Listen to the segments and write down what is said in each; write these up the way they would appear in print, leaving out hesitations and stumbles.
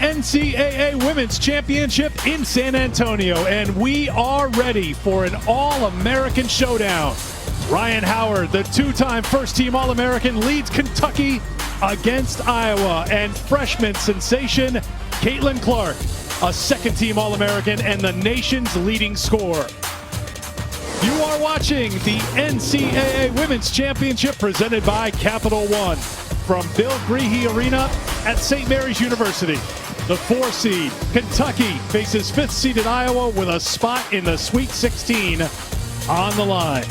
NCAA Women's Championship in San Antonio, and we are ready for an All-American showdown. Ryan Howard, the two-time first-team All-American, leads Kentucky against Iowa, and freshman sensation Caitlin Clark, a second-team All-American and the nation's leading scorer. You are watching the NCAA Women's Championship presented by Capital One from Bill Greehey Arena at St. Mary's University. The 4 seed, Kentucky, faces 5th seeded Iowa with a spot in the Sweet 16 on the line.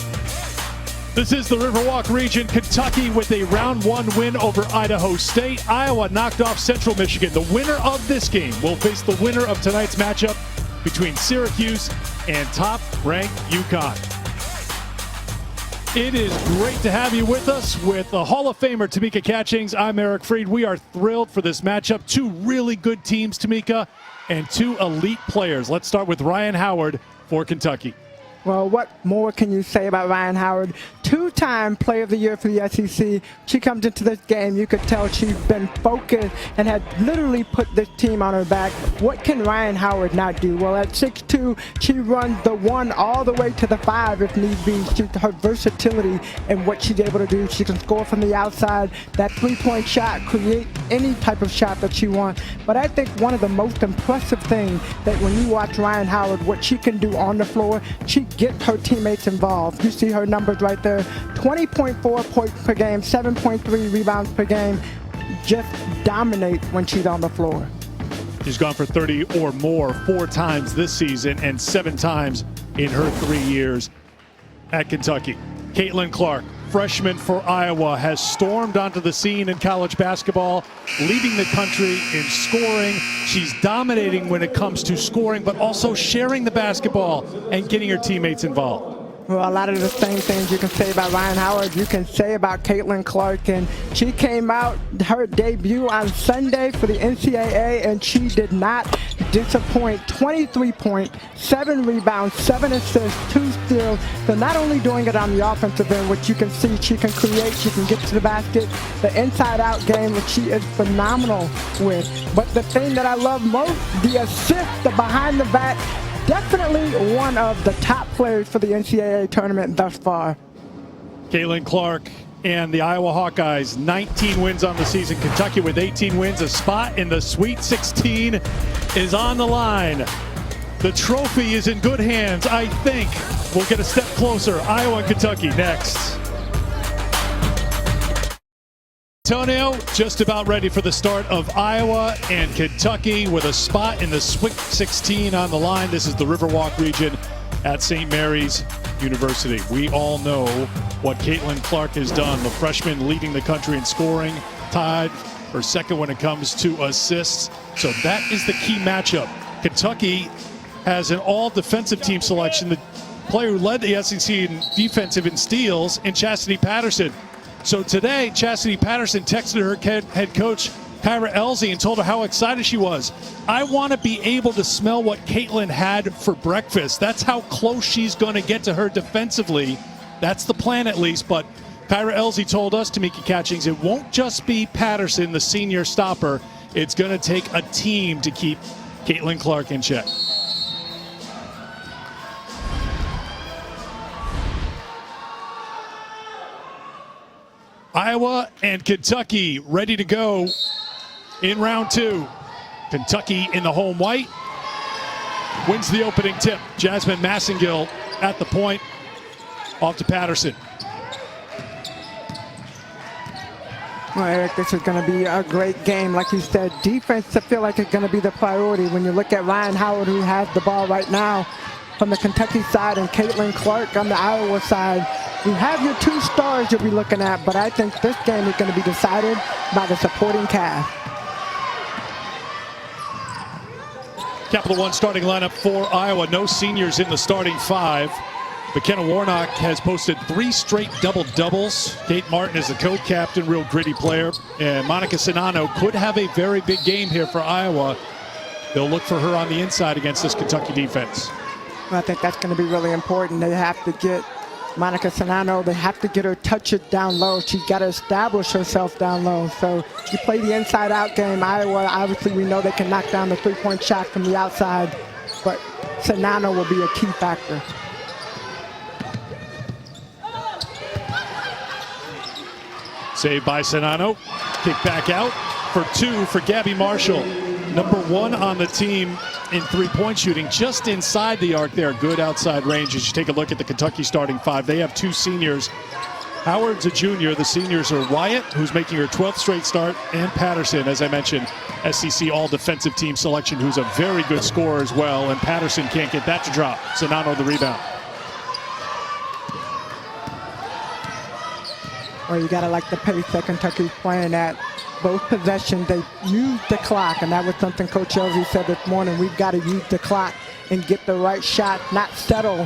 This is the Riverwalk region. Kentucky with a round 1 win over Idaho State. Iowa knocked off Central Michigan. The winner of this game will face the winner of tonight's matchup between Syracuse and top-ranked UConn. It is great to have you with us with the Hall of Famer Tamika Catchings. I'm Eric Freed. We are thrilled for this matchup. 2 really good teams, Tamika, and 2 elite players. Let's start with Ryan Howard for Kentucky. Well, what more can you say about Ryan Howard? 2-time Player of the Year for the SEC. She comes into this game, you could tell she's been focused and had literally put this team on her back. What can Ryan Howard not do? Well, at 6'2", she runs the 1 all the way to the 5 if need be. Her versatility and what she's able to do. She can score from the outside. That 3-point shot, create any type of shot that she wants. But I think one of the most impressive things that when you watch Ryan Howard, what she can do on the floor, she get her teammates involved. You see her numbers right there. 20.4 points per game, 7.3 rebounds per game. Just dominate when she's on the floor. She's gone for 30 or more 4 times this season and 7 times in her 3 years at Kentucky. Caitlin Clark, freshman for Iowa, has stormed onto the scene in college basketball, leading the country in scoring. She's dominating when it comes to scoring, but also sharing the basketball and getting her teammates involved. Well, a lot of the same things you can say about Ryan Howard, you can say about Caitlin Clark. And she came out, her debut on Sunday for the NCAA, and she did not disappoint. 23 points, 7 rebounds, 7 assists, 2 steals. So not only doing it on the offensive end, which you can see she can create, she can get to the basket, the inside-out game, which she is phenomenal with. But the thing that I love most, the assist, the behind-the-back, definitely one of the top players for the NCAA tournament thus far. Caitlin Clark and the Iowa Hawkeyes, 19 wins on the season. Kentucky with 18 wins. A spot in the Sweet 16 is on the line. The trophy is in good hands. I think we'll get a step closer. Iowa and Kentucky next. Antonio, just about ready for the start of Iowa and Kentucky with a spot in the Sweet 16 on the line. This is the Riverwalk region at St. Mary's University. We all know what Caitlin Clark has done. The freshman leading the country in scoring, tied for second when it comes to assists. So that is the key matchup. Kentucky has an all-defensive team selection. The player who led the SEC in defensive in steals in Chastity Patterson. So today, Chastity Patterson texted her head coach, Kyra Elsie, and told her how excited she was. I want to be able to smell what Caitlin had for breakfast. That's how close she's going to get to her defensively. That's the plan, at least. But Kyra Elsie told us, Tamika Catchings, it won't just be Patterson, the senior stopper. It's going to take a team to keep Caitlin Clark in check. Iowa and Kentucky ready to go in round 2. Kentucky in the home white wins the opening tip. Jasmine Massengill at the point, off to Patterson. Well, Eric, this is going to be a great game. Like you said, defense, I feel like it's going to be the priority. When you look at Ryan Howard, who has the ball right now from the Kentucky side, and Caitlin Clark on the Iowa side, you have your 2 stars you'll be looking at, but I think this game is going to be decided by the supporting cast. Capital One starting lineup for Iowa. No seniors in the starting 5. McKenna Warnock has posted 3 straight double-doubles. Kate Martin is the co-captain, real gritty player. And Monica Sinano could have a very big game here for Iowa. They'll look for her on the inside against this Kentucky defense. I think that's going to be really important. They have to get Monica Sanano, they have to get her touch it down low. She's got to establish herself down low. So you play the inside-out game. Iowa, obviously, we know they can knock down the three-point shot from the outside, but Sanano will be a key factor. Saved by Sanano. Kick back out for two for Gabby Marshall. Number one on the team in three-point shooting, just inside the arc there. Good outside range. As you take a look at the Kentucky starting five, they have two seniors. Howard's a junior. The seniors are Wyatt, who's making her 12th straight start, and Patterson, as I mentioned, SEC all-defensive team selection, who's a very good scorer as well. And Patterson can't get that to drop. Sanano the rebound. Well, you got to like the pace that Kentucky's playing at. Both possessions, they use the clock, and that was something Coach Elsie said this morning. We've got to use the clock and get the right shot, not settle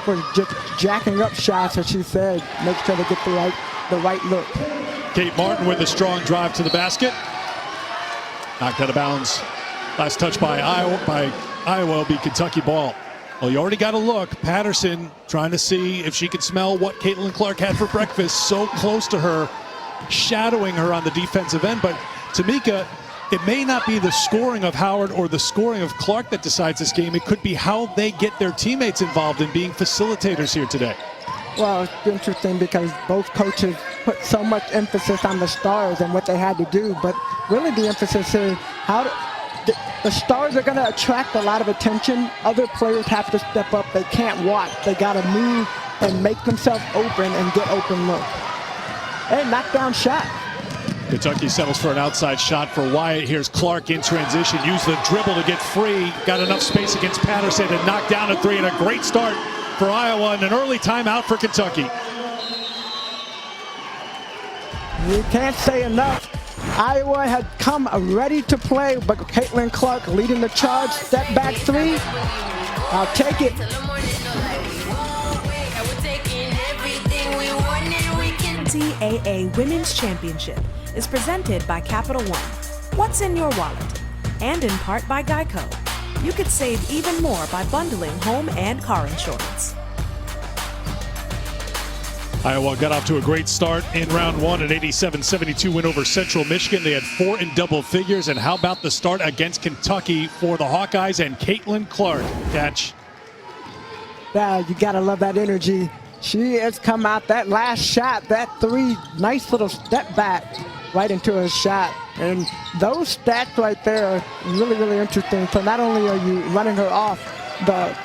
for just jacking up shots, as she said. Make sure to get the right look. Kate Martin with a strong drive to the basket. Knocked out of bounds. Last touch by Iowa will be Kentucky ball. Well, you already got a look. Patterson trying to see if she could smell what Caitlin Clark had for breakfast. So close to her, shadowing her on the defensive end. But Tamika, it may not be the scoring of Howard or the scoring of Clark that decides this game. It could be how they get their teammates involved in being facilitators here today. Well, it's interesting because both coaches put so much emphasis on the stars and what they had to do. But really the emphasis is the stars are going to attract a lot of attention. Other players have to step up. They can't watch. They got to move and make themselves open and get open look. Hey, knockdown shot. Kentucky settles for an outside shot for Wyatt. Here's Clark in transition. Use the dribble to get free. Got enough space against Patterson to knock down a three, and a great start for Iowa and an early timeout for Kentucky. You can't say enough. Iowa had come ready to play, but Caitlin Clark leading the charge. Step back three. I'll take it. NCAA Women's Championship is presented by Capital One. What's in your wallet? And in part by Geico. You could save even more by bundling home and car insurance. Iowa got off to a great start in round one, an 87-72 win over Central Michigan. They had 4 in double figures. And how about the start against Kentucky for the Hawkeyes and Caitlin Clark? Catch. Yeah, you got to love that energy. She has come out, that last shot, that three, nice little step back right into her shot. And those stats right there are really, really interesting. So not only are you running her off the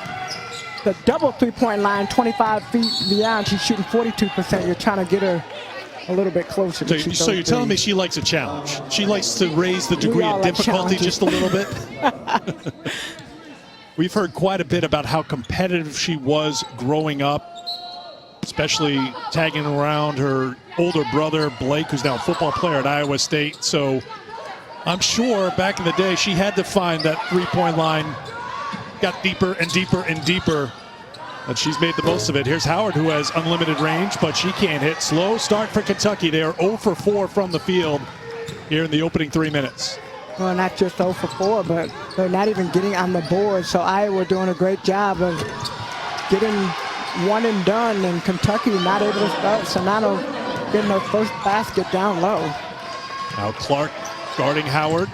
double three-point line, 25 feet beyond, she's shooting 42%. You're trying to get her a little bit closer. So you're telling me she likes a challenge. She likes to raise the degree of difficulty just a little bit. We've heard quite a bit about how competitive she was growing up, especially tagging around her older brother, Blake, who's now a football player at Iowa State. So I'm sure back in the day she had to find that three-point line, got deeper and deeper and deeper, but she's made the most of it. Here's Howard, who has unlimited range, but she can't hit. Slow start for Kentucky. They are 0 for 4 from the field here in the opening 3 minutes. Well, not just 0 for 4, but they're not even getting on the board. So Iowa doing a great job of getting one and done, and Kentucky not able to start. Sanano getting her first basket down low. Now Clark guarding Howard.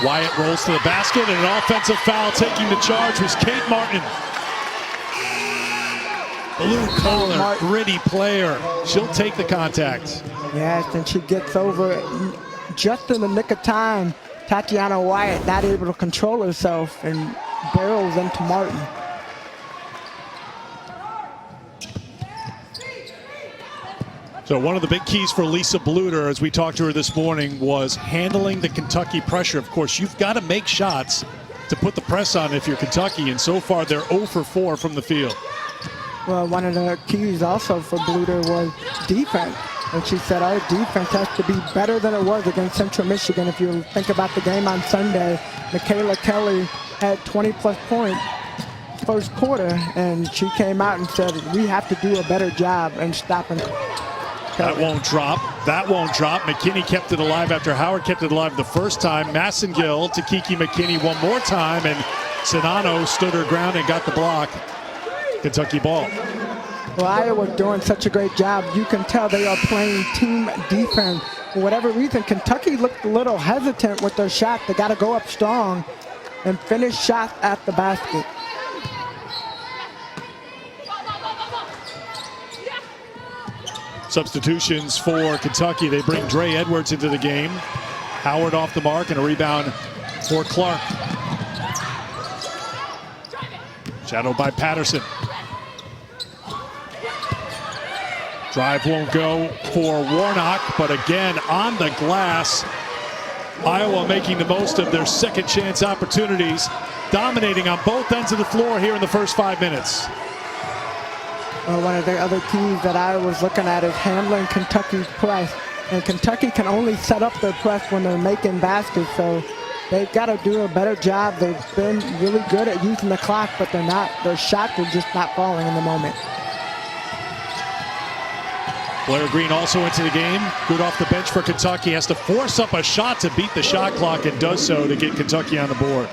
Wyatt rolls to the basket, and an offensive foul. Taking the charge was Kate Martin. Blue collar, gritty player. She'll take the contact. Yes, and she gets over just in the nick of time. Tatiana Wyatt not able to control herself and barrels into Martin. So one of the big keys for Lisa Bluter, as we talked to her this morning, was handling the Kentucky pressure. Of course, you've got to make shots to put the press on if you're Kentucky, and so far they're 0 for 4 from the field. Well, one of the keys also for Bluter was defense. And she said our defense has to be better than it was against Central Michigan. If you think about the game on Sunday, Michaela Kelly had 20-plus points first quarter, and she came out and said, we have to do a better job in stopping That won't drop. That won't drop. McKinney kept it alive after Howard kept it alive the first time. Massengill to Kiki McKinney one more time, and Sanano stood her ground and got the block. Kentucky ball. Well, Iowa doing such a great job. You can tell they are playing team defense. For whatever reason, Kentucky looked a little hesitant with their shot. They got to go up strong and finish shots at the basket. Substitutions for Kentucky. They bring Dre Edwards into the game. Howard off the mark and a rebound for Clark. Shadowed by Patterson. Drive won't go for Warnock, but again on the glass. Iowa making the most of their second chance opportunities, dominating on both ends of the floor here in the first 5 minutes. Well, one of the other keys that I was looking at is handling Kentucky's press. And Kentucky can only set up their press when they're making baskets, so they've got to do a better job. They've been really good at using the clock, but they're not. Their shots are just not falling in the moment. Blair Green also into the game. Good off the bench for Kentucky. Has to force up a shot to beat the shot clock and does so to get Kentucky on the board.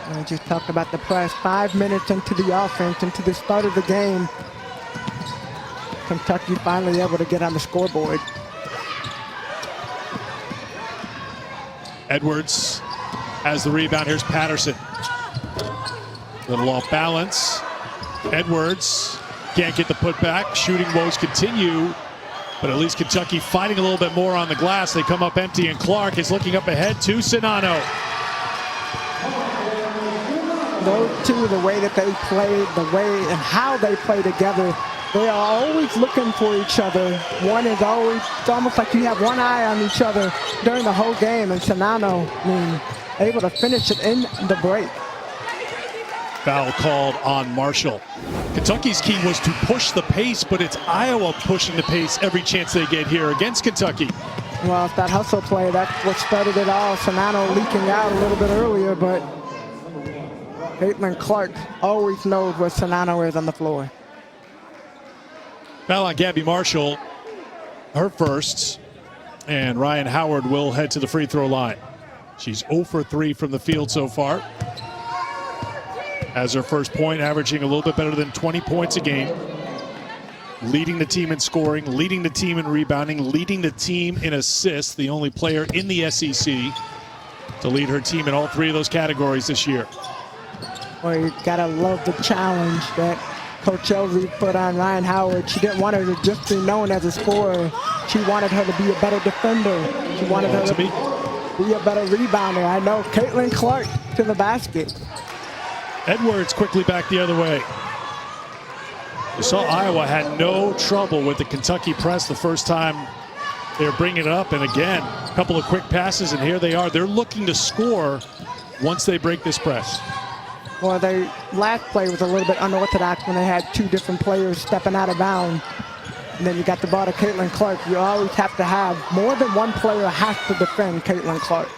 I just talked about the press. 5 minutes into the offense, into the start of the game. Kentucky finally able to get on the scoreboard. Edwards has the rebound. Here's Patterson. Little off balance. Edwards can't get the putback. Shooting woes continue, but at least Kentucky fighting a little bit more on the glass. They come up empty, and Clark is looking up ahead to Sinano. Those two, the way that they play, the way and how they play together, they are always looking for each other. One is always, it's almost like you have one eye on each other during the whole game, and Sinano, able to finish it in the break. Foul called on Marshall. Kentucky's key was to push the pace, but it's Iowa pushing the pace every chance they get here against Kentucky. Well, it's that hustle play, that's what started it all. Sinano leaking out a little bit earlier, but Caitlin Clark always knows where Sinano is on the floor. Foul on Gabby Marshall, her first, and Ryan Howard will head to the free throw line. She's 0 for 3 from the field so far. Has her first point, averaging a little bit better than 20 points a game. Leading the team in scoring, leading the team in rebounding, leading the team in assists, the only player in the SEC to lead her team in all 3 of those categories this year. Well, you gotta love the challenge that Coach Elsie put on Ryan Howard. She didn't want her to just be known as a scorer. She wanted her to be a better defender. She wanted her to be a better rebounder. I know, Caitlin Clark to the basket. Edwards quickly back the other way. You saw Iowa had no trouble with the Kentucky press the first time they were bringing it up. And again, a couple of quick passes, and here they are. They're looking to score once they break this press. Well, their last play was a little bit unorthodox when they had 2 different players stepping out of bounds. And then you got the ball to Caitlin Clark. You always have to have more than one player has to defend Caitlin Clark.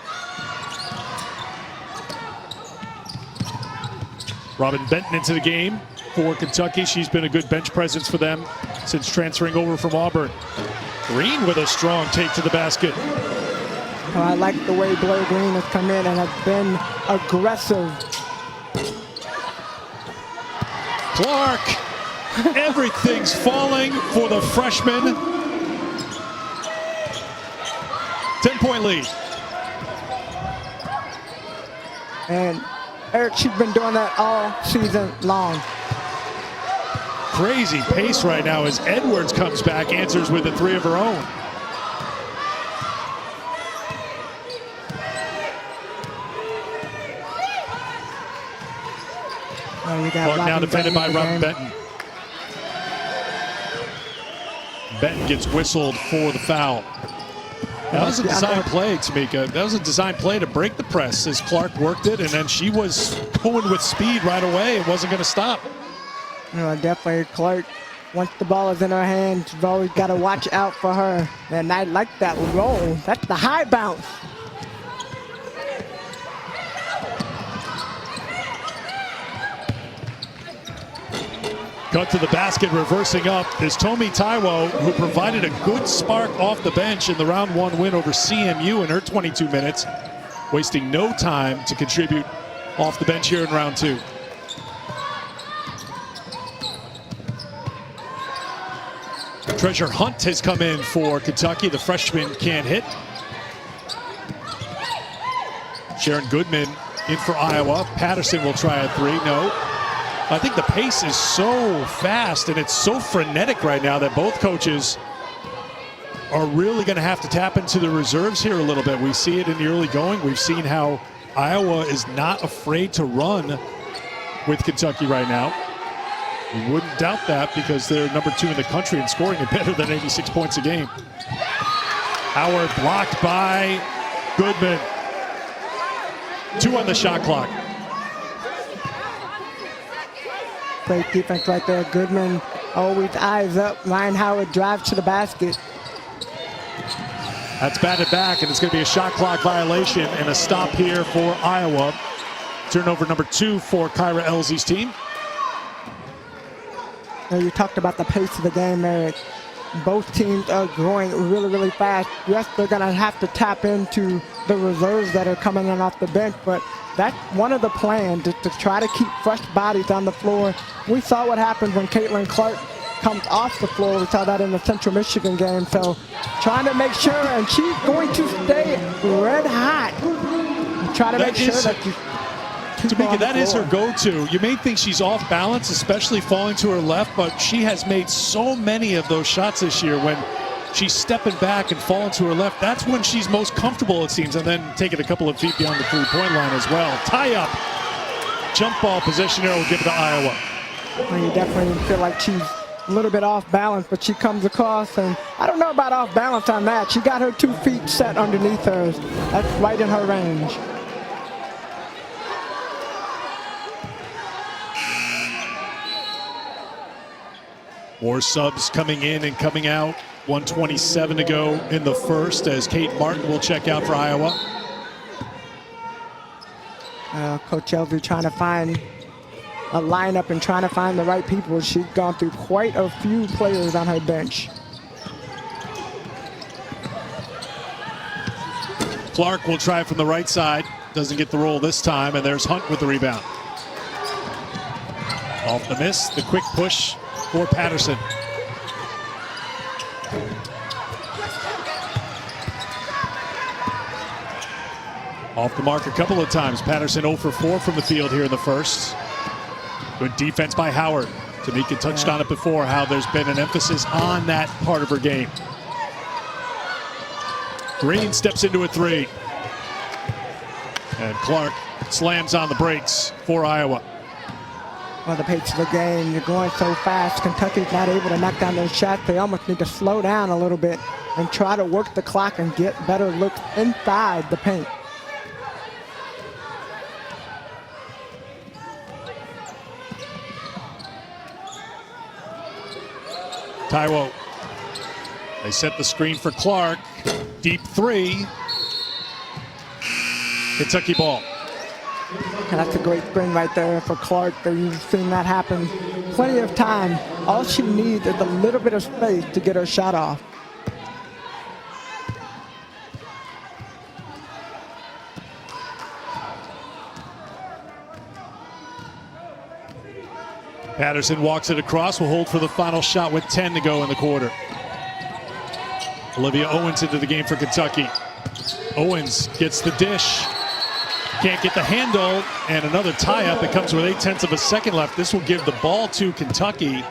Robin Benton into the game for Kentucky. She's been a good bench presence for them since transferring over from Auburn. Green with a strong take to the basket. Well, I like the way Blair Green has come in and has been aggressive. Clark, everything's falling for the freshman. 10-point lead. And Eric, she's been doing that all season long. Crazy pace right now as Edwards comes back, answers with a 3 of her own. Clark now defended by Robin Benton. Benton gets whistled for the foul. That was a design play, Tamika. That was a design play to break the press as Clark worked it, and then she was going with speed right away. It wasn't going to stop. Definitely Clark, once the ball is in her hands, you've always got to watch out for her. And I like that roll. That's the high bounce. Cut to the basket, reversing up is Tomi Taiwo, who provided a good spark off the bench in the round 1 win over CMU in her 22 minutes, wasting no time to contribute off the bench here in round 2. Treasure Hunt has come in for Kentucky. The freshman can't hit. Sharon Goodman in for Iowa. Patterson will try a three. No. I think the pace is so fast and it's so frenetic right now that both coaches are really going to have to tap into the reserves here a little bit. We see it in the early going. We've seen how Iowa is not afraid to run with Kentucky right now. We wouldn't doubt that because they're number 2 in the country and scoring it better than 86 points a game. Howard blocked by Goodman. 2 on the shot clock. Great defense right there. Goodman always eyes up. Ryan Howard drives to the basket. That's batted back, and it's going to be a shot clock violation and a stop here for Iowa. Turnover number 2 for Kyra Elsie's team. Now, you talked about the pace of the game, Eric. Both teams are growing really, really fast. Yes, they're going to have to tap into the reserves that are coming in off the bench, but that's one of the plans, to try to keep fresh bodies on the floor. We saw what happened when Caitlin Clark comes off the floor. We saw that in the Central Michigan game. So trying to make sure, and she's going to stay red hot. Try to make sure that you Tamika, that is her go-to. You may think she's off balance, especially falling to her left, but she has made so many of those shots this year when she's stepping back and falling to her left. That's when she's most comfortable, it seems, and then taking a couple of feet beyond the three-point line as well. Tie up. Jump ball position here will give it to Iowa. Well, you definitely feel like she's a little bit off balance, but she comes across, and I don't know about off balance on that. She got her 2 feet set underneath hers. That's right in her range. More subs coming in and coming out. 1:27 to go in the first as Kate Martin will check out for Iowa. Coach Elvey trying to find a lineup and trying to find the right people. She's gone through quite a few players on her bench. Clark will try from the right side. Doesn't get the roll this time, and there's Hunt with the rebound. Off the miss, the quick push for Patterson. Off the mark a couple of times. Patterson 0 for 4 from the field here in the first. Good defense by Howard. Tamika touched on it before, how there's been an emphasis on that part of her game. Green steps into a 3. And Clark slams on the brakes for Iowa. Well, the pace of the game, you're going so fast. Kentucky's not able to knock down those shots. They almost need to slow down a little bit and try to work the clock and get better looks inside the paint. Taiwo. They set the screen for Clark. Deep 3. Kentucky ball. And that's a great screen right there for Clark. You've seen that happen plenty of time. All she needs is a little bit of space to get her shot off. Patterson walks it across, will hold for the final shot with 10 to go in the quarter. Olivia Owens into the game for Kentucky. Owens gets the dish. Can't get the handle, and another tie-up. It comes with 0.8 of a second left. This will give the ball to Kentucky,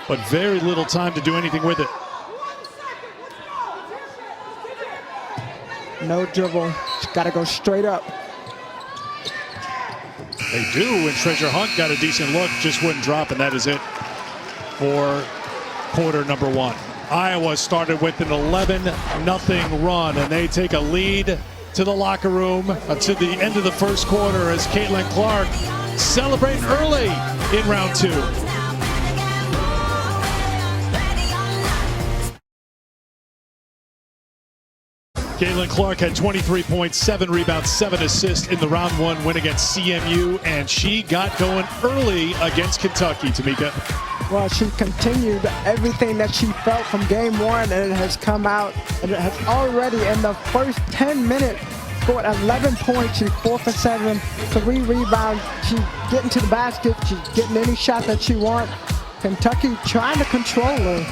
but very little time to do anything with it. No dribble. She's got to go straight up. They do, and Treasure Hunt got a decent look, just wouldn't drop, and that is it for quarter number 1. Iowa started with an 11-0 run, and they take a lead to the locker room to the end of the first quarter as Caitlin Clark celebrating early in round 2. Caitlin Clark had 23.7 rebounds, 7 assists in the round 1 win against CMU, and she got going early against Kentucky, Tamika. Well, she continued everything that she felt from game 1, and it has come out, and it has already in the first 10 minutes scored 11 points. She's 4 for 7, 3 rebounds. She's getting to the basket. She's getting any shot that she wants. Kentucky trying to control her.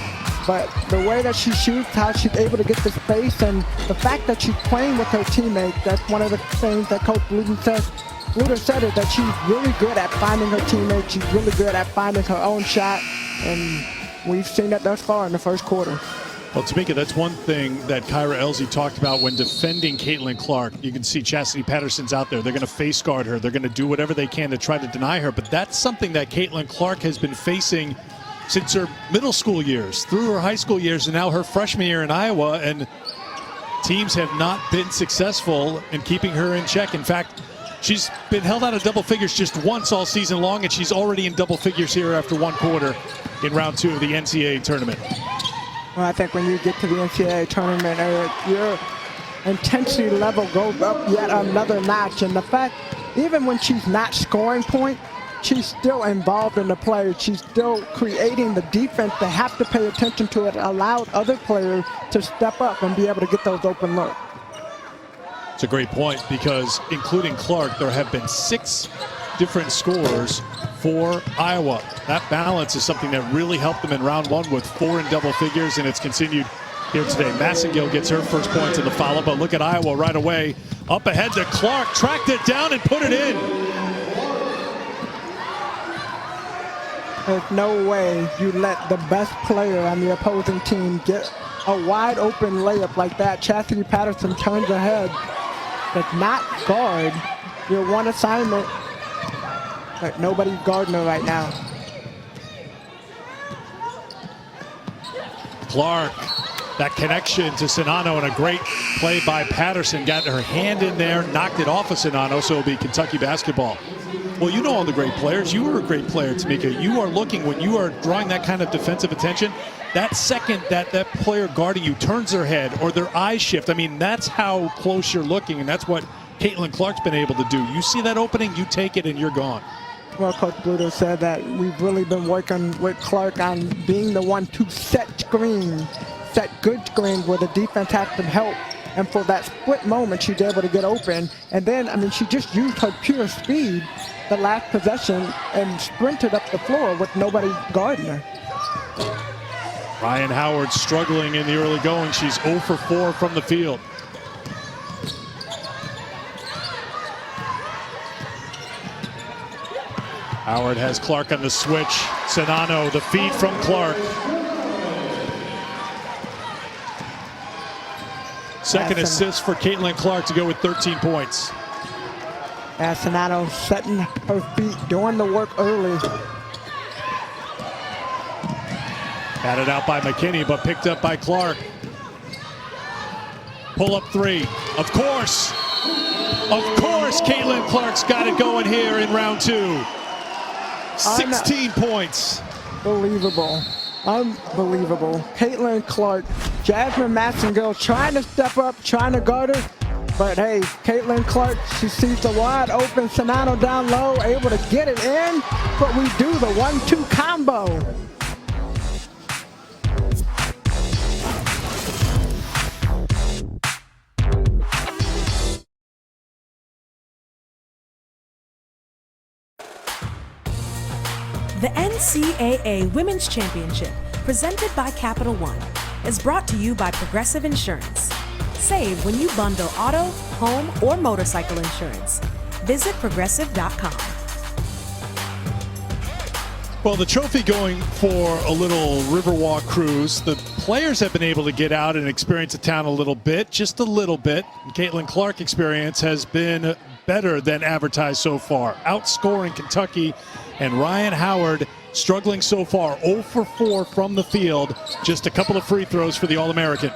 But the way that she shoots, how she's able to get the space, and the fact that she's playing with her teammates, that's one of the things that Coach Bluder said is that she's really good at finding her teammates. She's really good at finding her own shot, and we've seen that thus far in the first quarter. Well, Tamika, that's one thing that Kyra Elsie talked about when defending Caitlin Clark. You can see Chastity Patterson's out there. They're going to face guard her. They're going to do whatever they can to try to deny her. But that's something that Caitlin Clark has been facing since her middle school years, through her high school years, and now her freshman year in Iowa. And teams have not been successful in keeping her in check. In fact, she's been held out of double figures just once all season long, and she's already in double figures here after one quarter in round 2 of the NCAA tournament. Well, I think when you get to the NCAA tournament, your intensity level goes up yet another notch. And the fact, even when she's not scoring points, she's still involved in the play. She's still creating the defense. They have to pay attention to it, allowed other players to step up and be able to get those open looks. It's a great point because, including Clark, there have been 6 different scores for Iowa. That balance is something that really helped them in round 1 with 4 in double figures, and it's continued here today. Massengill gets her first points in the follow, but look at Iowa right away. Up ahead to Clark, tracked it down and put it in. There's no way you let the best player on the opposing team get a wide open layup like that. Chastity Patterson turns ahead. Does not guard your one assignment. But nobody's guarding her right now. Clark, that connection to Sinano, and a great play by Patterson. Got her hand in there, knocked it off of Sinano, so it'll be Kentucky basketball. Well, you know all the great players. You were a great player, Tamika. You are looking, when you are drawing that kind of defensive attention, that second that player guarding you turns their head or their eyes shift. I mean, that's how close you're looking, and that's what Caitlin Clark's been able to do. You see that opening, you take it, and you're gone. Well, Coach Bluder said that we've really been working with Clark on being the one to set screens, set good screens where the defense has to help. And for that split moment, she's able to get open. And then, I mean, she just used her pure speed the last possession and sprinted up the floor with nobody guarding her. Ryan Howard struggling in the early going. She's 0 for 4 from the field. Howard has Clark on the switch. Sinano, the feed from Clark. Second assist for Caitlin Clark to go with 13 points. Sinano setting her feet, doing the work early. Batted out by McKinney, but picked up by Clark. Pull-up 3. Of course, Caitlin Clark's got it going here in round 2. 16 points. Unbelievable. Caitlin Clark, Jasmine Massengill trying to step up, trying to guard her. But hey, Caitlin Clark, she sees the wide open Sinano down low, able to get it in. But we do the 1-2 combo. The NCAA Women's Championship, presented by Capital One, is brought to you by Progressive Insurance. Save when you bundle auto, home, or motorcycle insurance. Visit progressive.com. Well, the trophy going for a little Riverwalk cruise. The players have been able to get out and experience the town a little bit, just a little bit. And Caitlin Clark's experience has been better than advertised so far, outscoring Kentucky. And Ryan Howard struggling so far, 0 for 4 from the field. Just a couple of free throws for the All-American.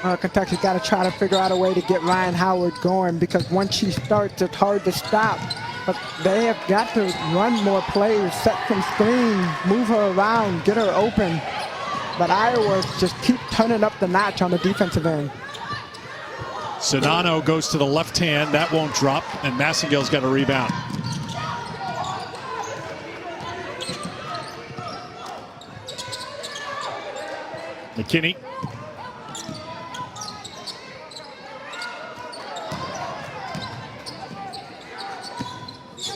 Kentucky's got to try to figure out a way to get Ryan Howard going, because once she starts, it's hard to stop. But they have got to run more plays, set some screens, move her around, get her open. But Iowa just keep turning up the notch on the defensive end. Sinano goes to the left hand. That won't drop, and Massengill's got a rebound. McKinney.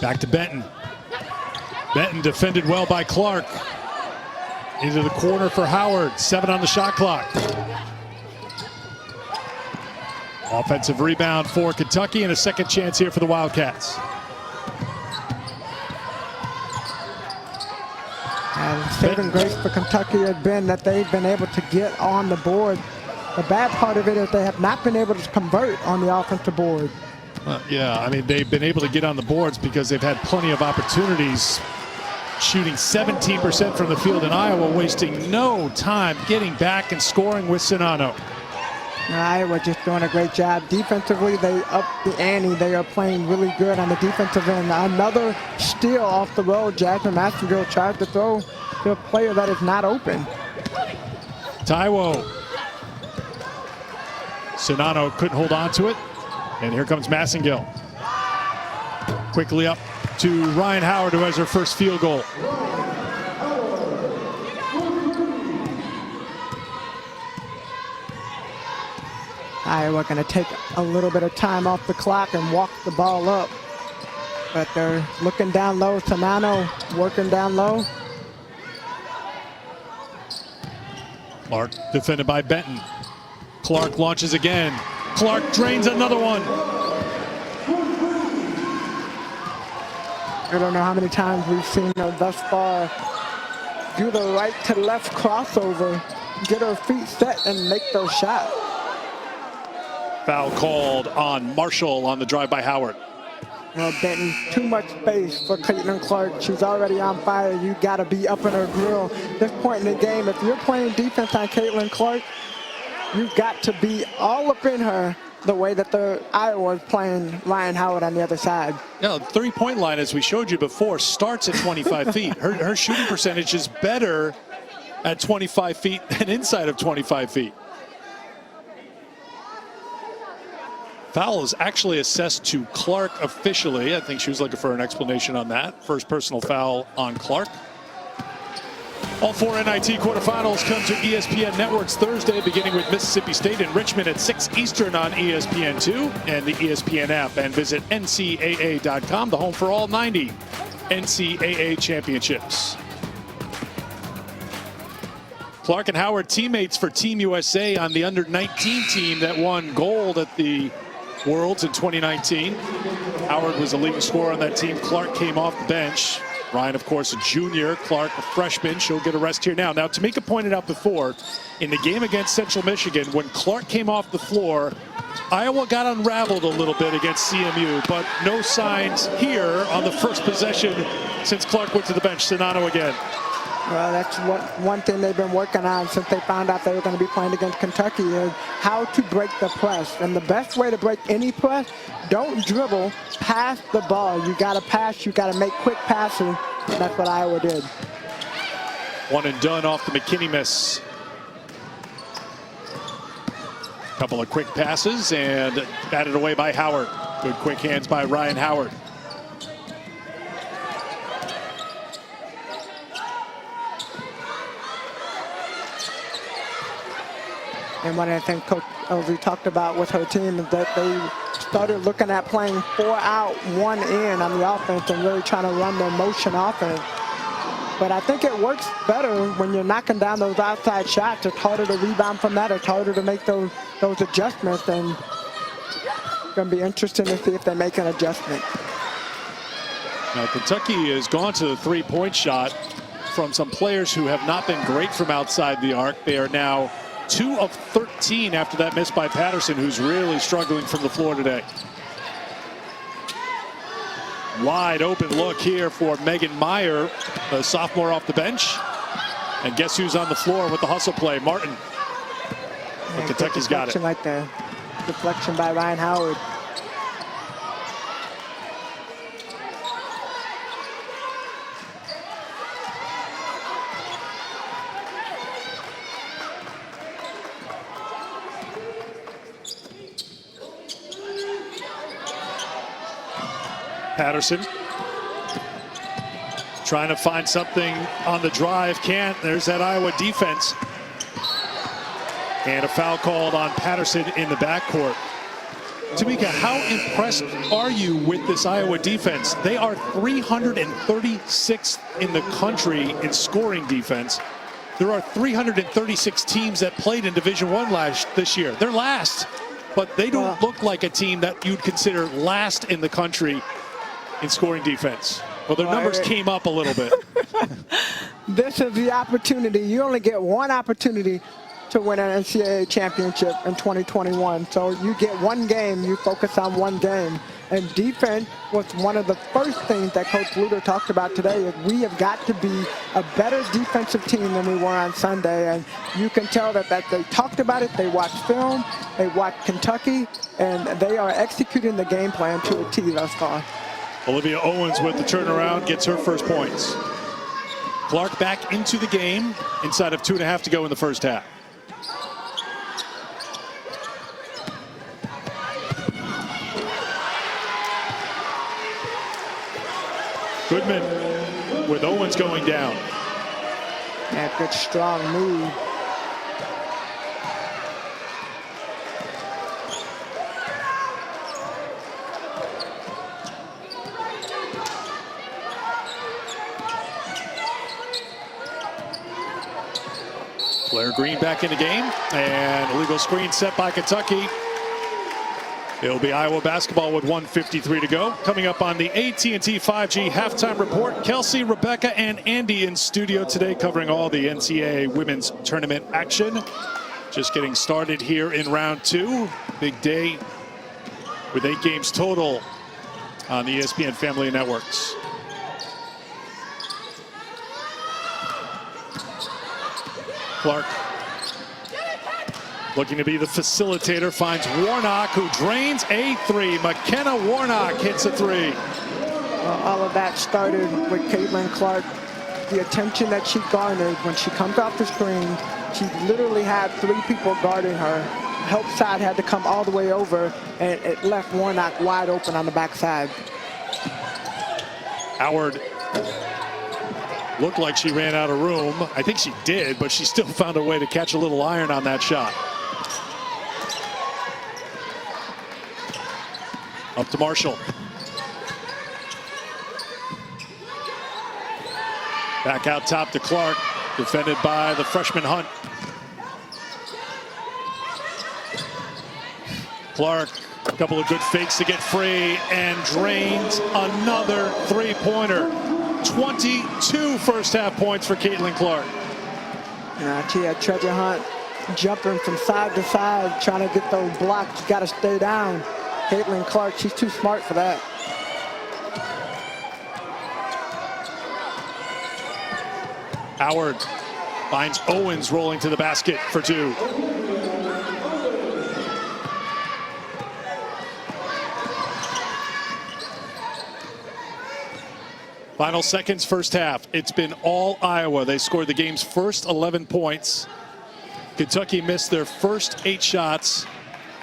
Back to Benton. Benton defended well by Clark. Into the corner for Howard. 7 on the shot clock. Offensive rebound for Kentucky and a second chance here for the Wildcats. And saving grace for Kentucky has been that they've been able to get on the board. The bad part of it is they have not been able to convert on the offensive board. Yeah, I mean, they've been able to get on the boards because they've had plenty of opportunities. Shooting 17% from the field in Iowa, wasting no time getting back and scoring with Czinano. Iowa just doing a great job. Defensively, they upped the ante. They are playing really good on the defensive end. Another steal off the road. Jasmine Massengill tried to throw to a player that is not open. Taiwo. Czinano couldn't hold on to it. And here comes Massengill. Quickly up to Ryan Howard, who has her first field goal. Iowa going to take a little bit of time off the clock and walk the ball up. But they're looking down low. Czinano working down low. Clark defended by Benton. Clark launches again. Clark drains another one. I don't know how many times we've seen her thus far do the right to left crossover, get her feet set, and make those shots. Foul called on Marshall on the drive by Howard. Well, Benton, too much space for Caitlin Clark. She's already on fire. You got to be up in her grill. This point in the game, if you're playing defense on Caitlin Clark, you've got to be all up in her the way that the Iowa is playing Ryan Howard on the other side. Yeah, the three-point line, as we showed you before, starts at 25 feet. Her shooting percentage is better at 25 feet than inside of 25 feet. Foul is actually assessed to Clark officially. I think she was looking for an explanation on that. First personal foul on Clark. All 4 NIT quarterfinals come to ESPN Networks Thursday, beginning with Mississippi State and Richmond at 6 Eastern on ESPN2 and the ESPN app. And visit NCAA.com, the home for all 90 NCAA championships. Clark and Howard teammates for Team USA on the under-19 team that won gold at the Worlds in 2019. Howard was the leading scorer on that team. Clark came off the bench. Ryan, of course, a junior. Clark, a freshman. She'll get a rest here now. Now, Tamika pointed out before, in the game against Central Michigan, when Clark came off the floor, Iowa got unraveled a little bit against CMU, but no signs here on the first possession since Clark went to the bench. Czinano again. Well, that's one thing they've been working on since they found out they were going to be playing against Kentucky is how to break the press. And the best way to break any press, don't dribble, pass the ball. You got to pass, you got to make quick passes. That's what Iowa did. One and done off the McKinney miss. Couple of quick passes and batted away by Howard. Good quick hands by Ryan Howard. And one of the things Coach Elsie talked about with her team is that they started looking at playing 4 out, 1 in on the offense and really trying to run their motion offense. But I think it works better when you're knocking down those outside shots. It's harder to rebound from that. It's harder to make those adjustments. And it's going to be interesting to see if they make an adjustment. Now, Kentucky has gone to the three-point shot from some players who have not been great from outside the arc. They are now 2 of 13 after that miss by Patterson, who's really struggling from the floor today. Wide open look here for Megan Meyer, the sophomore off the bench. And guess who's on the floor with the hustle play? Martin. But Kentucky's got it. Right there. Deflection by Ryan Howard. Patterson trying to find something on the drive, can't. There's that Iowa defense. And a foul called on Patterson in the backcourt. Tamika, how impressed are you with this Iowa defense? They are 336th in the country in scoring defense. There are 336 teams that played in Division I this year. They're last, but they don't look like a team that you'd consider last in the country in scoring defense. Well, their numbers came up a little bit. This is the opportunity. You only get one opportunity to win an NCAA championship in 2021. So you get one game, you focus on one game. And defense was one of the first things that Coach Luter talked about today. Is we have got to be a better defensive team than we were on Sunday. And you can tell that they talked about it, they watched film, they watched Kentucky, and they are executing the game plan to a T thus far. Olivia Owens with the turnaround gets her first points. Clark back into the game inside of 2.5 to go in the first half. Goodman with Owens going down. Yeah, good strong move. Blair Green back in the game, and illegal screen set by Kentucky. It'll be Iowa basketball with 1:53 to go. Coming up on the AT&T 5G halftime report, Kelsey, Rebecca, and Andy in studio today covering all the NCAA women's tournament action. Just getting started here in round 2. Big day with 8 games total on the ESPN family of networks. Clark looking to be the facilitator, finds Warnock, who drains a 3. McKenna Warnock hits a 3. All of that started with Caitlin Clark. The attention that she garnered when she comes off the screen, she literally had 3 people guarding her. Help side had to come all the way over, and it left Warnock wide open on the backside. Howard looked like she ran out of room. I think she did, but she still found a way to catch a little iron on that shot. Up to Marshall. Back out top to Clark, defended by the freshman Hunt. Clark, a couple of good fakes to get free, and drains another 3-pointer. 22 first half points for Caitlin Clark. She had Treasure Hunt jumping from side to side, trying to get those blocks. You got to stay down. Caitlin Clark, she's too smart for that. Howard finds Owens rolling to the basket for 2. Final seconds, first half. It's been all Iowa. They scored the game's first 11 points. Kentucky missed their first 8 shots.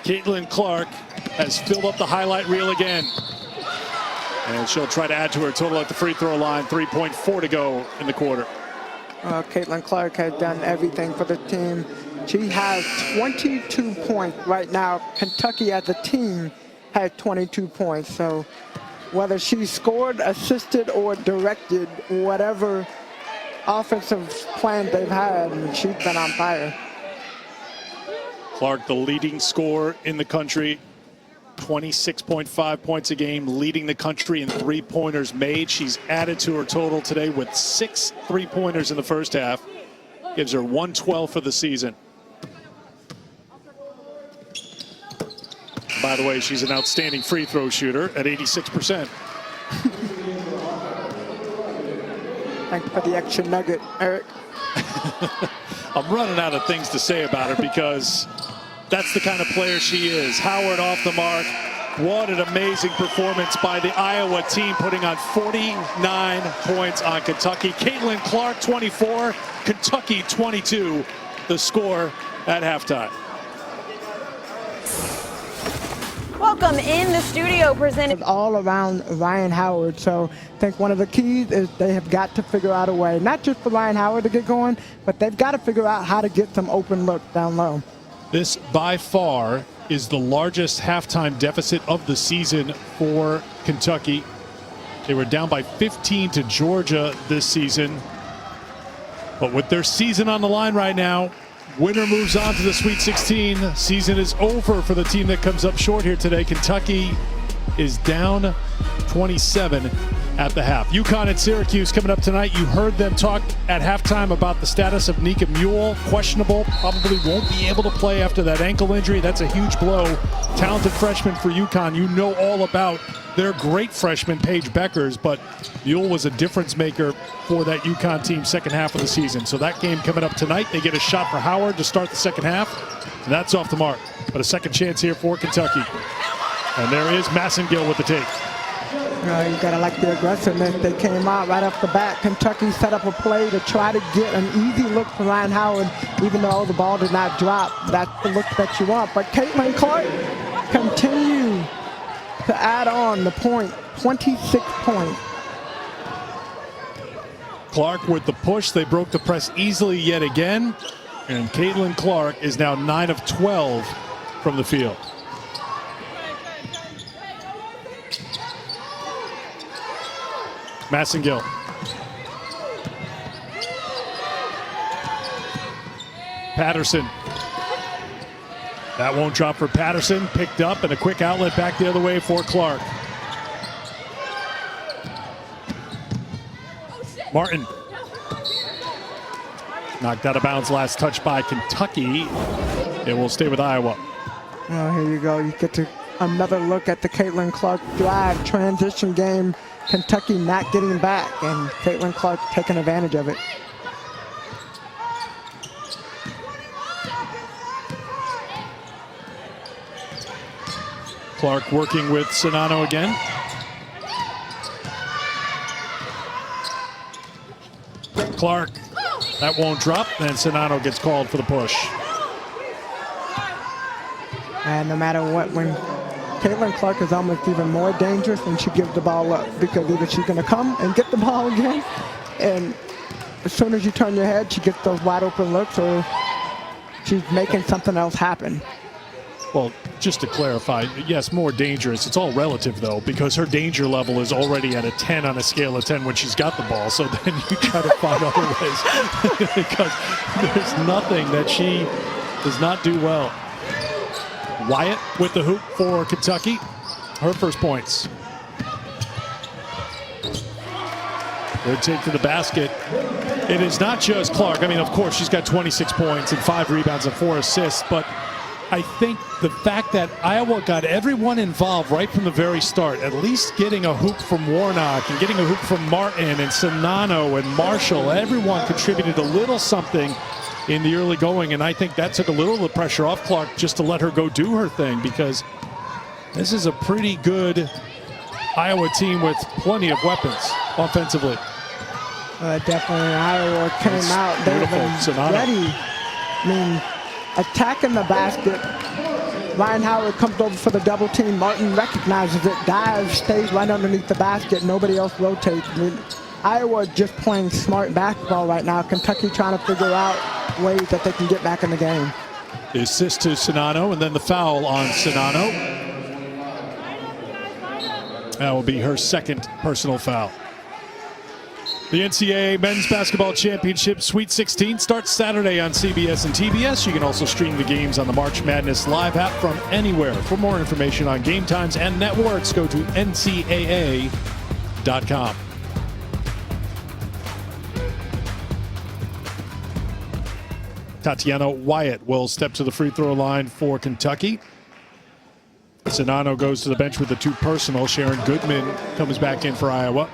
Caitlin Clark has filled up the highlight reel again. And she'll try to add to her total at the free throw line. 3.4 to go in the quarter. Caitlin Clark has done everything for the team. She has 22 points right now. Kentucky as a team has 22 points. So whether she scored, assisted, or directed, whatever offensive plan they've had, she's been on fire. Clark, the leading scorer in the country, 26.5 points a game, leading the country in 3-pointers made. She's added to her total today with 6 3-pointers in the first half. Gives her 112 for the season. By the way, she's an outstanding free throw shooter at 86%. Thanks for the extra nugget, Eric. I'm running out of things to say about her because that's the kind of player she is. Howard off the mark. What an amazing performance by the Iowa team, putting on 49 points on Kentucky. Caitlin Clark, 24. Kentucky, 22. The score at halftime. Welcome in the studio, presented all around Ryan Howard. So I think one of the keys is they have got to figure out a way, not just for Ryan Howard to get going, but they've got to figure out how to get some open looks down low. This by far is the largest halftime deficit of the season for Kentucky. They were down by 15 to Georgia this season. But with their season on the line right now, winner moves on to the Sweet 16. Season is over for the team that comes up short here today. Kentucky is down 27 at the half. UConn and Syracuse coming up tonight. You heard them talk at halftime about the status of Nika Mule. Questionable, probably won't be able to play after that ankle injury. That's a huge blow. Talented freshman for UConn. You know all about their great freshman, Paige Beckers, but Mule was a difference maker for that UConn team second half of the season. So that game coming up tonight. They get a shot for Howard to start the second half. And that's off the mark. But a second chance here for Kentucky. And there is Massengill with the take. You gotta like the aggressiveness. They came out right off the bat. Kentucky set up a play to try to get an easy look for Ryan Howard, even though the ball did not drop. That's the look that you want. But Caitlin Clark continue to add on the point, 26 points. Clark with the push. They broke the press easily yet again. And Caitlin Clark is now 9 of 12 from the field. Massengill. Patterson. That won't drop for Patterson. Picked up and a quick outlet back the other way for Clark. Martin. Knocked out of bounds last touch by Kentucky. It will stay with Iowa. Oh, here you go. You get to another look at the Caitlin Clark drive transition game. Kentucky not getting back, and Caitlin Clark taking advantage of it. Clark working with Sonano again. Clark, that won't drop, and Sonano gets called for the push. And no matter what, when Caitlin Clark is almost even more dangerous when she gives the ball up, because either she's going to come and get the ball again, and as soon as you turn your head, she gets those wide open looks, or she's making something else happen. Well, just to clarify, yes, more dangerous. It's all relative, though, because her danger level is already at a 10 on a scale of 10 when she's got the ball. So then you try to find other ways because there's nothing that she does not do well. Wyatt with the hoop for Kentucky. Her first points. Good take to the basket. It is not just Clark. I mean, of course, she's got 26 points and 5 rebounds and 4 assists, but I think the fact that Iowa got everyone involved right from the very start, at least getting a hoop from Warnock and getting a hoop from Martin and Sonano and Marshall, everyone contributed a little something in the early going, and I think that took a little of the pressure off Clark just to let her go do her thing, because this is a pretty good Iowa team with plenty of weapons offensively. Definitely Iowa came out. They were ready. I mean, attacking the basket. Ryan Howard comes over for the double team. Martin recognizes it, dives, stays right underneath the basket. Nobody else rotates. I mean, Iowa just playing smart basketball right now. Kentucky trying to figure out ways that they can get back in the game. The assist to Sonano, and then the foul on Sonano. That will be her second personal foul. The NCAA Men's Basketball Championship Sweet 16 starts Saturday on CBS and TBS. You can also stream the games on the March Madness Live app from anywhere. For more information on game times and networks, go to ncaa.com. Tatiana Wyatt will step to the free throw line for Kentucky. Sonano goes to the bench with the 2 personal. Sharon Goodman comes back in for Iowa.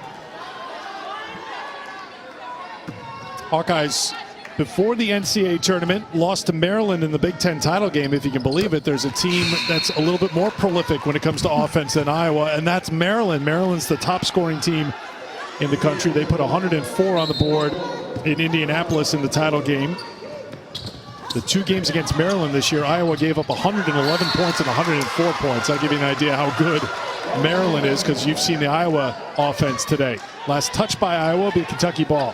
Hawkeyes, before the NCAA tournament, lost to Maryland in the Big Ten title game, if you can believe it. There's a team that's a little bit more prolific when it comes to offense than Iowa, and that's Maryland. Maryland's the top scoring team in the country. They put 104 on the board in Indianapolis in the title game. The 2 games against Maryland this year, Iowa gave up 111 points and 104 points. I'll give you an idea how good Maryland is, because you've seen the Iowa offense today. Last touch by Iowa will be Kentucky ball.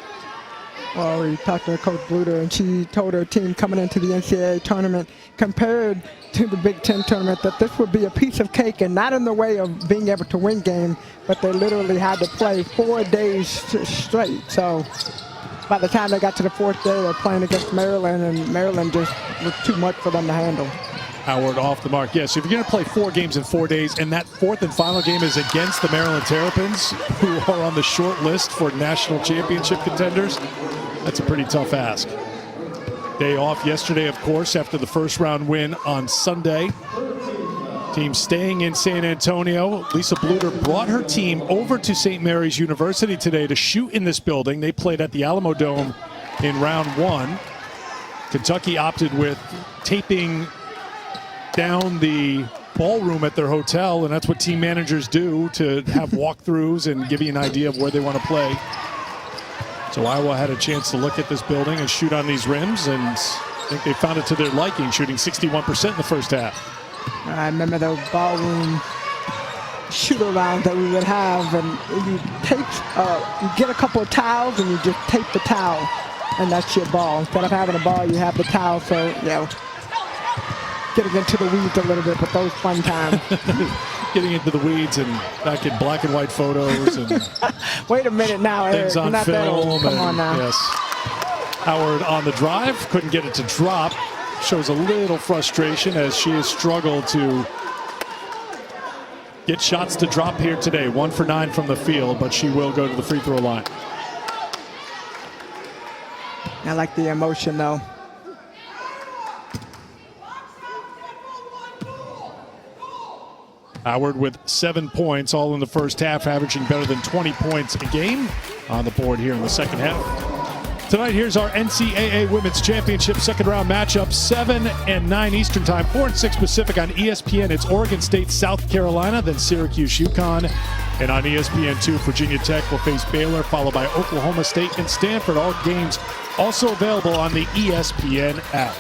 Well, we talked to Coach Bluter, and she told her team coming into the NCAA tournament, compared to the Big Ten tournament, that this would be a piece of cake, and not in the way of being able to win games, but they literally had to play 4 days straight. So by the time they got to the fourth day, they were playing against Maryland, and Maryland just was too much for them to handle. Howard off the mark. Yes, if you're going to play 4 games in 4 days, and that fourth and final game is against the Maryland Terrapins, who are on the short list for national championship contenders, that's a pretty tough ask. Day off yesterday, of course, after the first round win on Sunday. Team staying in San Antonio. Lisa Bluter brought her team over to St. Mary's University today to shoot in this building. They played at the Alamo Dome in round 1. Kentucky opted with taping down the ballroom at their hotel, and that's what team managers do, to have walkthroughs and give you an idea of where they want to play. So Iowa had a chance to look at this building and shoot on these rims, and I think they found it to their liking, shooting 61% in the first half. I remember those ballroom shoot-arounds that we would have, and you tape, you get a couple of towels and you just tape the towel, and that's your ball. Instead of having a ball, you have the towel. So, you know, getting into the weeds a little bit, but those fun times. Getting into the weeds and back in black and white photos and wait a minute now, Eric. things on not that film. old. Come on now. Yes. Howard on the drive, couldn't get it to drop. Shows a little frustration as she has struggled to get shots to drop here today. 1 for 9 from the field, but she will go to the free throw line. I like the emotion, though. Howard with 7 points, all in the first half, averaging better than 20 points a game on the board here in the second half. Tonight, here's our NCAA Women's Championship second round matchup, 7 and 9 Eastern Time, 4 and 6 Pacific on ESPN. It's Oregon State, South Carolina, then Syracuse, UConn. And on ESPN2, Virginia Tech will face Baylor, followed by Oklahoma State and Stanford. All games also available on the ESPN app.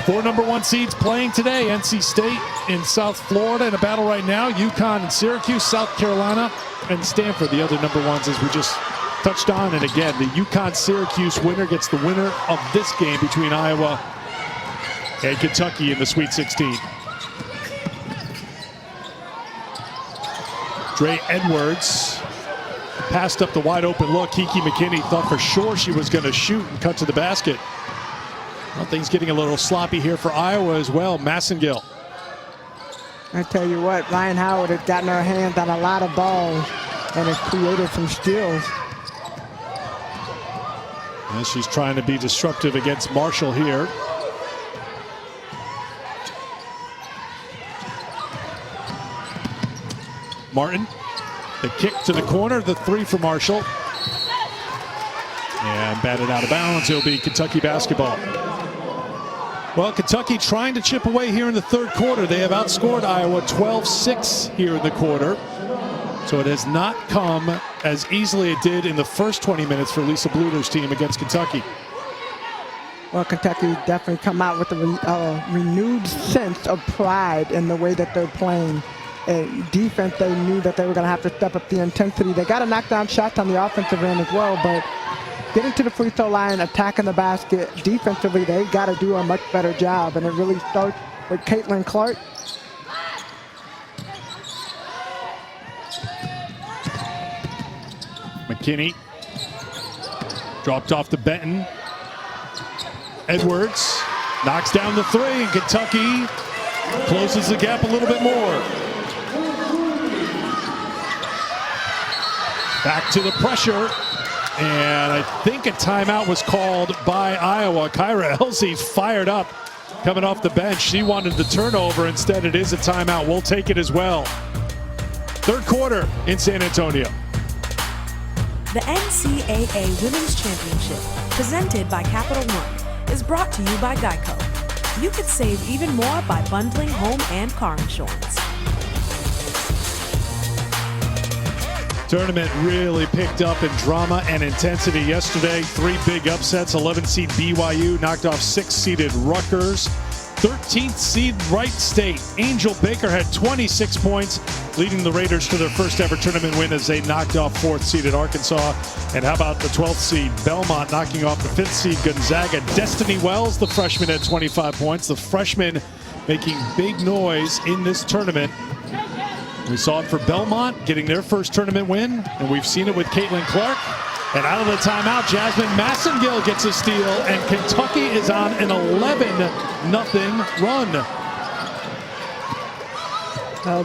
4 number 1 seeds playing today. NC State in South Florida in a battle right now. UConn and Syracuse, South Carolina and Stanford, the other number 1s, as we just touched on. And again, the UConn-Syracuse winner gets the winner of this game between Iowa and Kentucky in the Sweet 16. Dre Edwards passed up the wide open look. Kiki McKinney thought for sure she was going to shoot and cut to the basket. Well, things getting a little sloppy here for Iowa as well. Massengill. I tell you what, Ryan Howard has gotten her hands on a lot of balls and has created some steals. And she's trying to be disruptive against Marshall here. Martin, the kick to the corner, the 3 for Marshall. And batted out of bounds. It'll be Kentucky basketball. Well, Kentucky trying to chip away here in the third quarter. They have outscored Iowa 12-6 here in the quarter. So it has not come as easily it did in the first 20 minutes for Lisa Bluter's team against Kentucky. Well, Kentucky definitely come out with a renewed sense of pride in the way that they're playing. Defense, they knew that they were going to have to step up the intensity. They got to knock down shots on the offensive end as well, but getting to the free throw line, attacking the basket, defensively, they got to do a much better job, and it really starts with Caitlin Clark. McKinney dropped off to Benton. Edwards knocks down the 3, and Kentucky closes the gap a little bit more. Back to the pressure, and I think a timeout was called by Iowa. Kyra Elsie's fired up coming off the bench. She wanted the turnover. Instead, it is a timeout. We'll take it as well. Third quarter in San Antonio. The NCAA Women's Championship, presented by Capital One, is brought to you by Geico. You could save even more by bundling home and car insurance. Tournament really picked up in drama and intensity yesterday. 3 big upsets. 11th seed BYU knocked off 6th-seeded Rutgers. 13th seed Wright State. Angel Baker had 26 points, leading the Raiders to their first ever tournament win as they knocked off 4th-seeded Arkansas. And how about the 12th seed Belmont knocking off the 5th seed Gonzaga. Destiny Wells, the freshman, had 25 points. The freshman making big noise in this tournament. We saw it for Belmont getting their first tournament win, and we've seen it with Caitlin Clark. And out of the timeout, Jasmine Massengill gets a steal, and Kentucky is on an 11-0 run.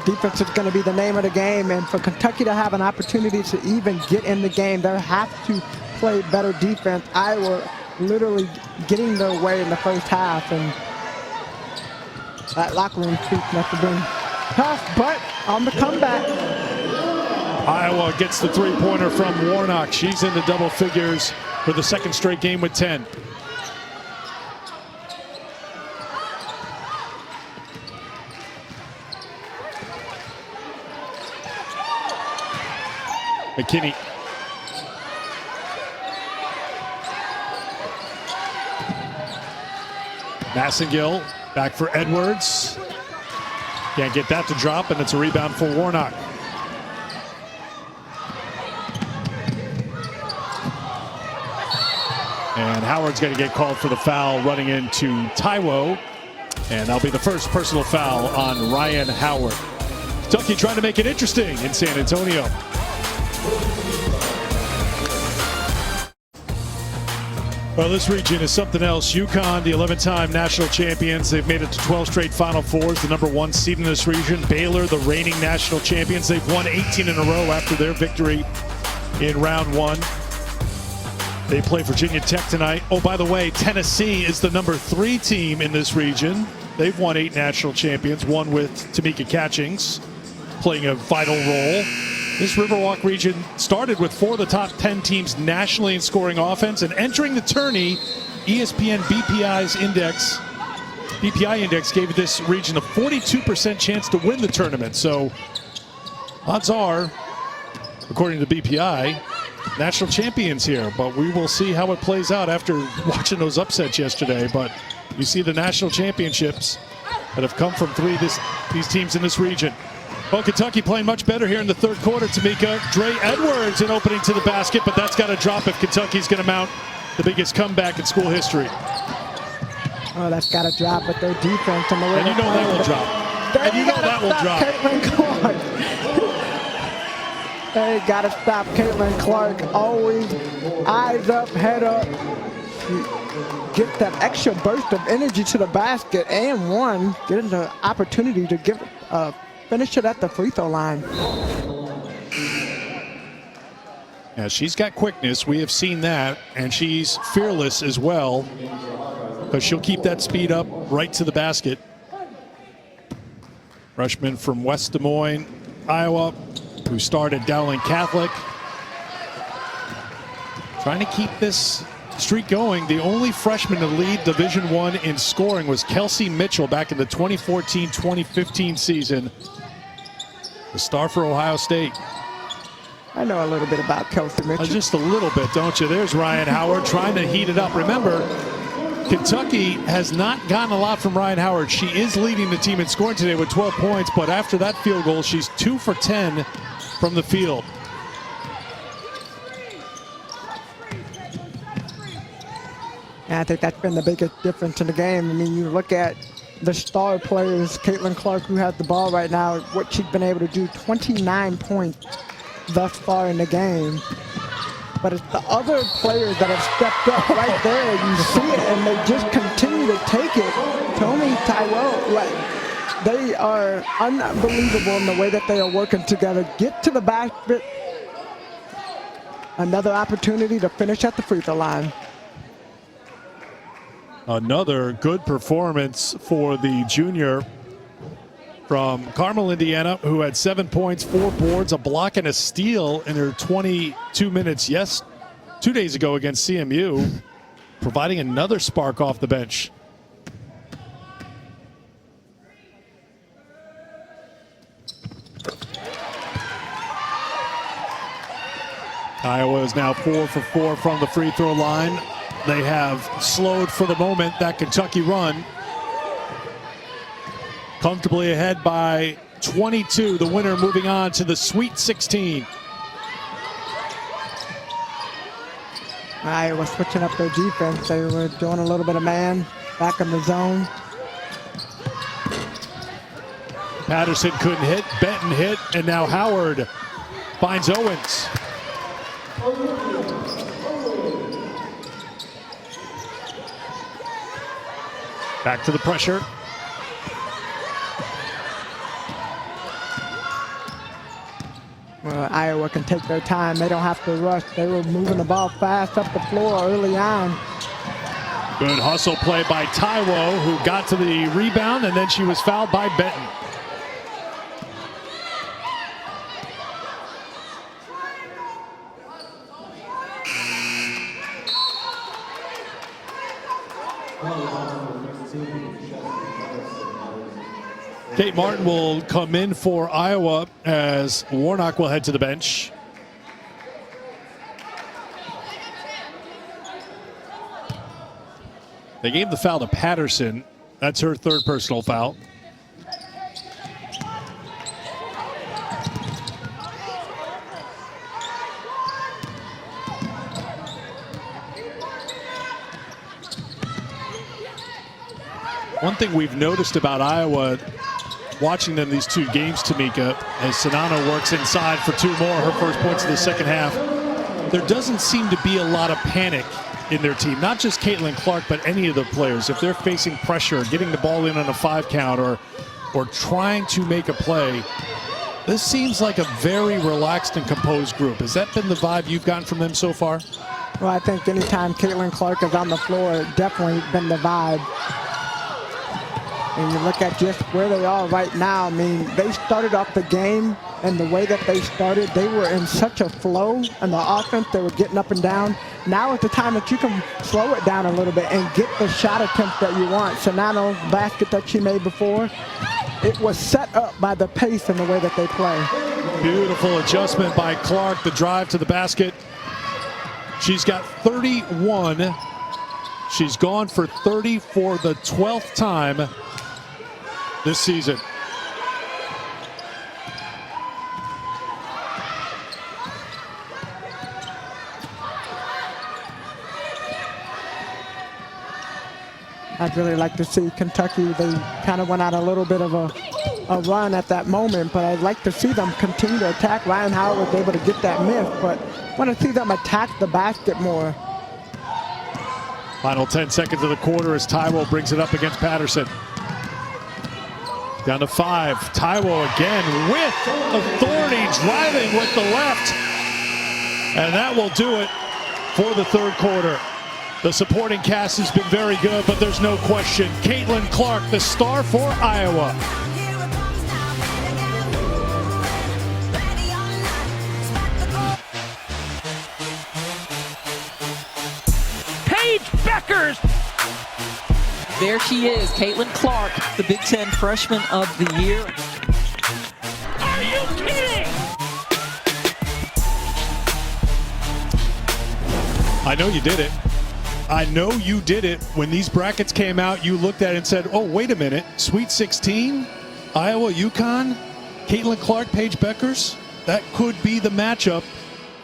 Defense is going to be the name of the game, and for Kentucky to have an opportunity to even get in the game, they have to play better defense. Iowa literally getting their way in the first half, and that locker room speech must have been tough, but on the comeback. Iowa gets the three-pointer from Warnock. She's into double figures for the second straight game with 10. McKinney. Massengill back for Edwards. Can't get that to drop, and it's a rebound for Warnock. And Howard's going to get called for the foul running into Taiwo. And that'll be the first personal foul on Ryan Howard. Kentucky trying to make it interesting in San Antonio. Well, this region is something else. UConn, the 11-time national champions. They've made it to 12 straight Final Fours, the #1 seed in this region. Baylor, the reigning national champions. They've won 18 in a row after their victory in round 1. They play Virginia Tech tonight. Oh, by the way, Tennessee is the #3 team in this region. They've won 8 national champions, one with Tamika Catchings playing a vital role. This Riverwalk region started with 4 of the top 10 teams nationally in scoring offense, and entering the tourney, ESPN BPI index gave this region a 42% chance to win the tournament. So odds are, according to BPI, national champions here, but we will see how it plays out after watching those upsets yesterday. But you see the national championships that have come from these teams in this region. Well, Kentucky playing much better here in the third quarter. Tamika Dre Edwards an opening to the basket, but that's got to drop if Kentucky's going to mount the biggest comeback in school history. Oh, that's got to drop, but their defense and the way and you know that will drop. And you know that will drop. Caitlin Clark. They got to stop Caitlin Clark. Always eyes up, head up. Get that extra burst of energy to the basket, and one, getting the opportunity to give finish it at the free throw line. Yeah, she's got quickness. We have seen that, and she's fearless as well, but she'll keep that speed up right to the basket. Freshman from West Des Moines, Iowa, who started Dowling Catholic. Trying to keep this streak going. The only freshman to lead Division I in scoring was Kelsey Mitchell back in the 2014-2015 season. The star for Ohio State. I know a little bit about Kelsey Mitchell. Just a little bit, don't you? There's Ryan Howard trying to heat it up. Remember, Kentucky has not gotten a lot from Ryan Howard. She is leading the team in scoring today with 12 points, but after that field goal, she's 2 for 10 from the field. And I think that's been the biggest difference in the game. I mean, you look at the star players, Caitlin Clark, who has the ball right now, what she's been able to do, 29 points thus far in the game. But it's the other players that have stepped up right there. You see it, and they just continue to take it. Tony, Taiwo, they are unbelievable in the way that they are working together. Get to the basket. Another opportunity to finish at the free throw line. Another good performance for the junior from Carmel, Indiana, who had 7 points, 4 boards, a block, and a steal in her 22 minutes 2 days ago against CMU, providing another spark off the bench. Iowa is now 4 for 4 from the free throw line. They have slowed for the moment that Kentucky run. Comfortably ahead by 22. The winner moving on to the Sweet 16. Iowa switching up their defense. They were doing a little bit of man back in the zone. Patterson couldn't hit. Benton hit. And now Howard finds Owens. Back to the pressure. Well, Iowa can take their time. They don't have to rush. They were moving the ball fast up the floor early on. Good hustle play by Taiwo, who got to the rebound, and then she was fouled by Benton. Kate Martin will come in for Iowa as Warnock will head to the bench. They gave the foul to Patterson. That's her third personal foul. One thing we've noticed about Iowa, watching them these two games, Tamika, as Czinano works inside for two more, her first points of the second half, there doesn't seem to be a lot of panic in their team. Not just Caitlin Clark, but any of the players. If they're facing pressure, getting the ball in on a 5 count, or trying to make a play, this seems like a very relaxed and composed group. Has that been the vibe you've gotten from them so far? Well, I think anytime Caitlin Clark is on the floor, it's definitely been the vibe. And you look at just where they are right now. I mean, they started off the game, and the way that they started, they were in such a flow in the offense. They were getting up and down. Now is the time that you can slow it down a little bit and get the shot attempt that you want. Czinano's basket that she made before, it was set up by the pace and the way that they play. Beautiful adjustment by Clark, the drive to the basket. She's got 31. She's gone for 30 for the 12th time this season. I'd really like to see Kentucky. They kind of went out a little bit of a run at that moment, but I'd like to see them continue to attack. Ryan Howard was able to get that miss, but I want to see them attack the basket more. Final 10 seconds of the quarter as Taiwo brings it up against Patterson. Down to 5. Taiwo again with authority, driving with the left. And that will do it for the third quarter. The supporting cast has been very good, but there's no question. Caitlin Clark, the star for Iowa. Beckers. There she is, Caitlin Clark, the Big Ten Freshman of the Year. Are you kidding? I know you did it. I know you did it. When these brackets came out, you looked at it and said, oh, wait a minute. Sweet 16, Iowa, UConn, Caitlin Clark, Paige Beckers. That could be the matchup.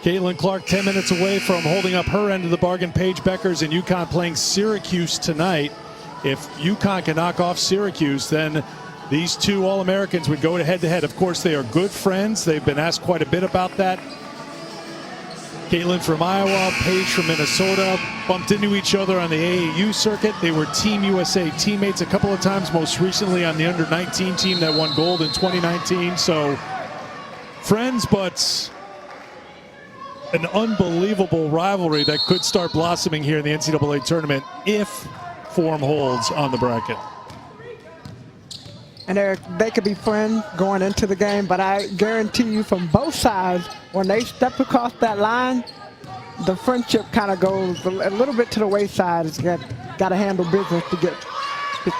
Caitlin Clark 10 minutes away from holding up her end of the bargain. Paige Beckers and UConn playing Syracuse tonight. If UConn can knock off Syracuse, then these two All-Americans would go head-to-head. Of course, they are good friends. They've been asked quite a bit about that. Caitlin from Iowa, Paige from Minnesota, bumped into each other on the AAU circuit. They were Team USA teammates a couple of times, most recently on the under-19 team that won gold in 2019. So, friends, but an unbelievable rivalry that could start blossoming here in the NCAA tournament if form holds on the bracket. And they could be friends going into the game, but I guarantee you from both sides, when they step across that line, the friendship kind of goes a little bit to the wayside. It's got to handle business to get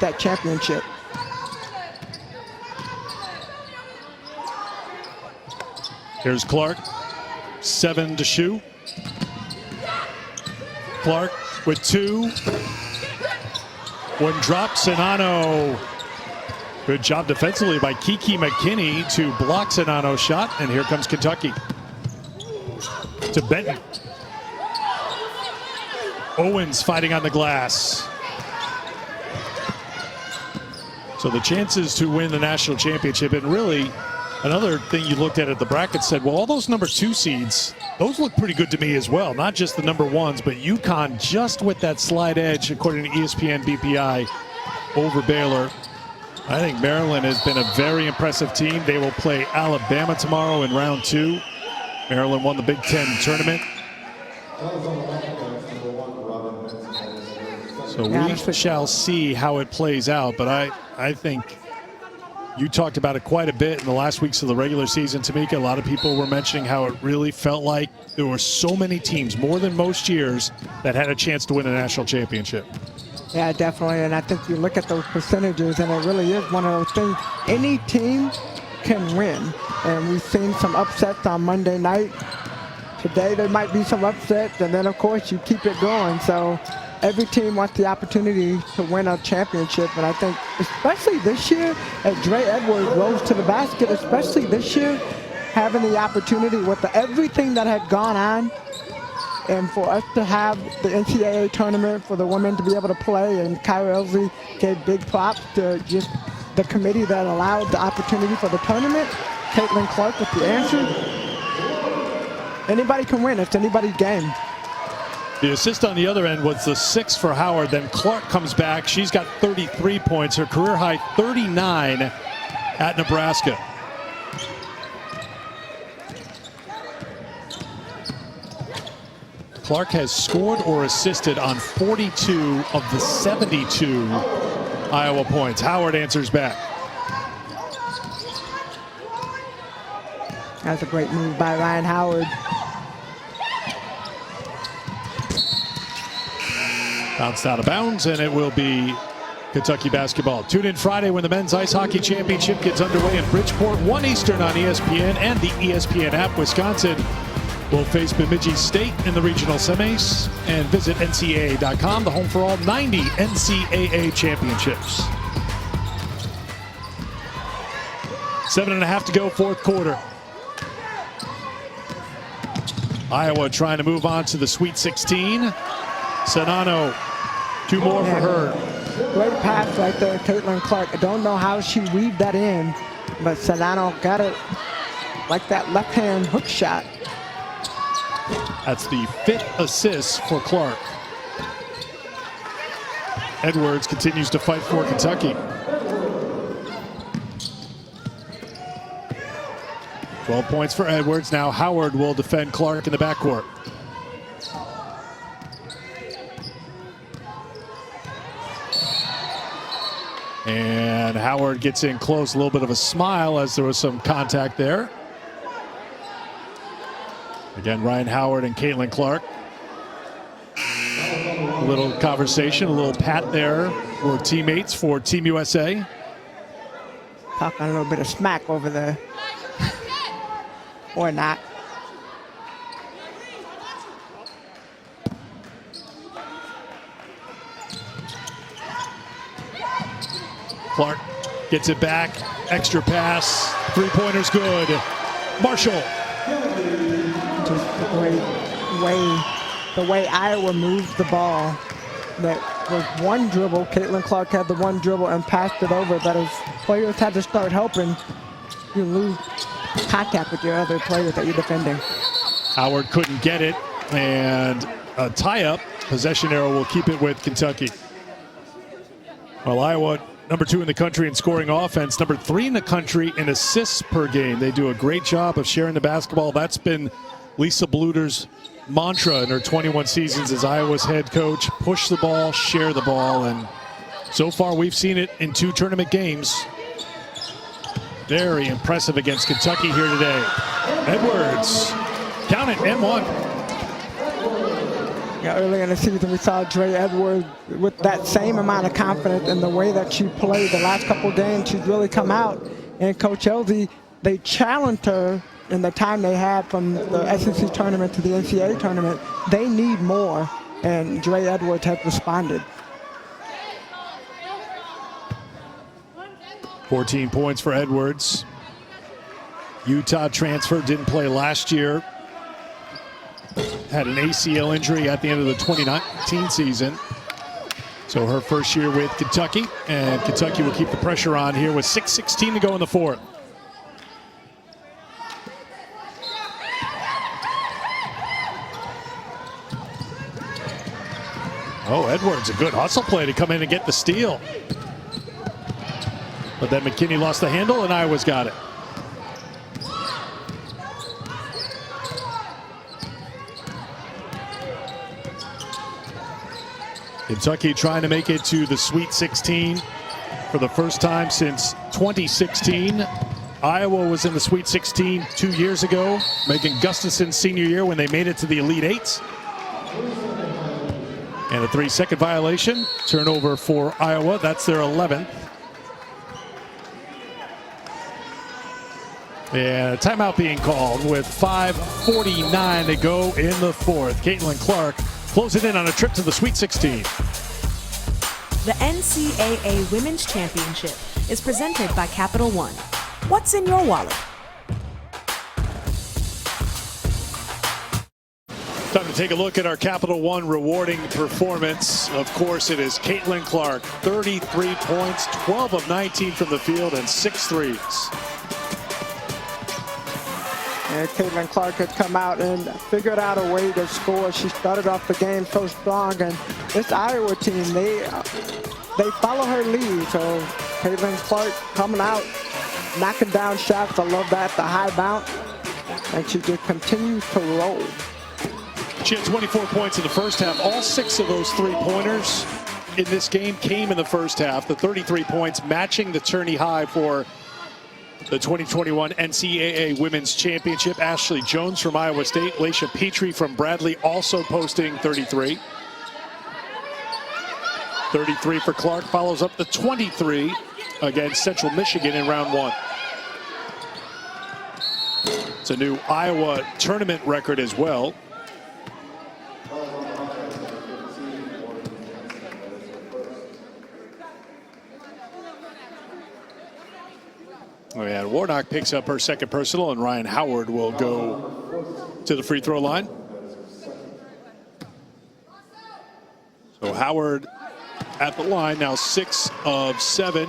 that championship. Here's Clark. 7 to shoot. Clark with 2. One drop. Czinano. Good job defensively by Kiki McKinney to block Czinano's shot. And here comes Kentucky. To Benton. Owens fighting on the glass. So the chances to win the national championship, and really another thing you looked at the bracket said, well, all those number 2 seeds, those look pretty good to me as well. Not just the number 1s, but UConn just with that slight edge, according to ESPN BPI. over Baylor. I think Maryland has been a very impressive team. They will play Alabama tomorrow in round 2. Maryland won the Big Ten tournament. So we shall see how it plays out. But I think you talked about it quite a bit in the last weeks of the regular season, Tamika. A lot of people were mentioning how it really felt like there were so many teams, more than most years, that had a chance to win a national championship. Yeah, definitely. And I think you look at those percentages, and it really is one of those things. Any team can win. And we've seen some upsets on Monday night. Today there might be some upsets, and then, of course, you keep it going. So every team wants the opportunity to win a championship. And I think, especially this year, as Dre Edwards rose to the basket, especially this year, having the opportunity with everything that had gone on, and for us to have the NCAA tournament, for the women to be able to play, and Kyra Elsley gave big props to just the committee that allowed the opportunity for the tournament. Caitlin Clark with the answer. Anybody can win. It's anybody's game. The assist on the other end was the 6 for Howard. Then Clark comes back. She's got 33 points, her career high 39 at Nebraska. Clark has scored or assisted on 42 of the 72 Iowa points. Howard answers back. That's a great move by Ryan Howard. Bounced out of bounds, and it will be Kentucky basketball. Tune in Friday when the Men's Ice Hockey Championship gets underway in Bridgeport, 1 Eastern on ESPN and the ESPN app. Wisconsin will face Bemidji State in the regional semis, and visit NCAA.com, the home for all 90 NCAA championships. 7.5 to go, fourth quarter. Iowa trying to move on to the Sweet 16. Sanano, 2 more for her. Great pass right there, Caitlin Clark. I don't know how she weaved that in, but Sanano got it like that left-hand hook shot. That's the 5th assist for Clark. Edwards continues to fight for Kentucky. 12 points for Edwards. Now Howard will defend Clark in the backcourt. And Howard gets in close, a little bit of a smile as there was some contact there. Again, Ryan Howard and Caitlin Clark. A little conversation, a little pat there. We're teammates for Team USA. Talking a little bit of smack over there. Or not. Clark gets it back. Extra pass. 3-pointer's good. Marshall. Just the way Iowa moved the ball. That was one dribble. Caitlin Clark had the one dribble and passed it over. But as players had to start helping, you lose contact with your other players that you're defending. Howard couldn't get it, and a tie-up. Possession arrow will keep it with Kentucky. Well, Iowa, number 2 in the country in scoring offense, number 3 in the country in assists per game. They do a great job of sharing the basketball. That's been Lisa Bluter's mantra in her 21 seasons as Iowa's head coach. Push the ball, share the ball, and so far we've seen it in 2 tournament games. Very impressive against Kentucky here today. Edwards, count it, and 1. Yeah, early in the season, we saw Dre Edwards with that same amount of confidence in the way that she played the last couple games. She's really come out. And Coach Elsie, they challenged her in the time they had from the SEC tournament to the NCAA tournament. They need more, and Dre Edwards has responded. 14 points for Edwards. Utah transfer, didn't play last year. Had an ACL injury at the end of the 2019 season. So her first year with Kentucky, and Kentucky will keep the pressure on here with 6:16 to go in the fourth. Oh, Edwards, a good hustle play to come in and get the steal. But then McKinney lost the handle and Iowa's got it. Kentucky trying to make it to the Sweet 16 for the first time since 2016. Iowa was in the Sweet 16 2 years ago, Megan Gustafson's senior year when they made it to the Elite Eight. And a 3-second violation. Turnover for Iowa. That's their 11th. And a timeout being called with 5:49 to go in the fourth. Caitlin Clark closing in on a trip to the Sweet 16. The NCAA Women's Championship is presented by Capital One. What's in your wallet? Time to take a look at our Capital One rewarding performance. Of course, it is Caitlin Clark. 33 points, 12 of 19 from the field, and 6 threes. And Caitlin Clark has come out and figured out a way to score. She started off the game so strong, and this Iowa team, they follow her lead. So Caitlin Clark coming out, knocking down shots. I love that, the high bounce, and she just continues to roll. She had 24 points in the first half. All 6 of those 3-pointers in this game came in the first half. The 33 points matching the tourney high for the 2021 NCAA Women's Championship. Ashley Jones from Iowa State. Laisha Petrie from Bradley also posting 33. 33 for Clark follows up the 23 against Central Michigan in round 1. It's a new Iowa tournament record as well. Oh yeah, Warnock picks up her second personal, and Ryan Howard will go to the free throw line. So Howard at the line, now 6 of 7.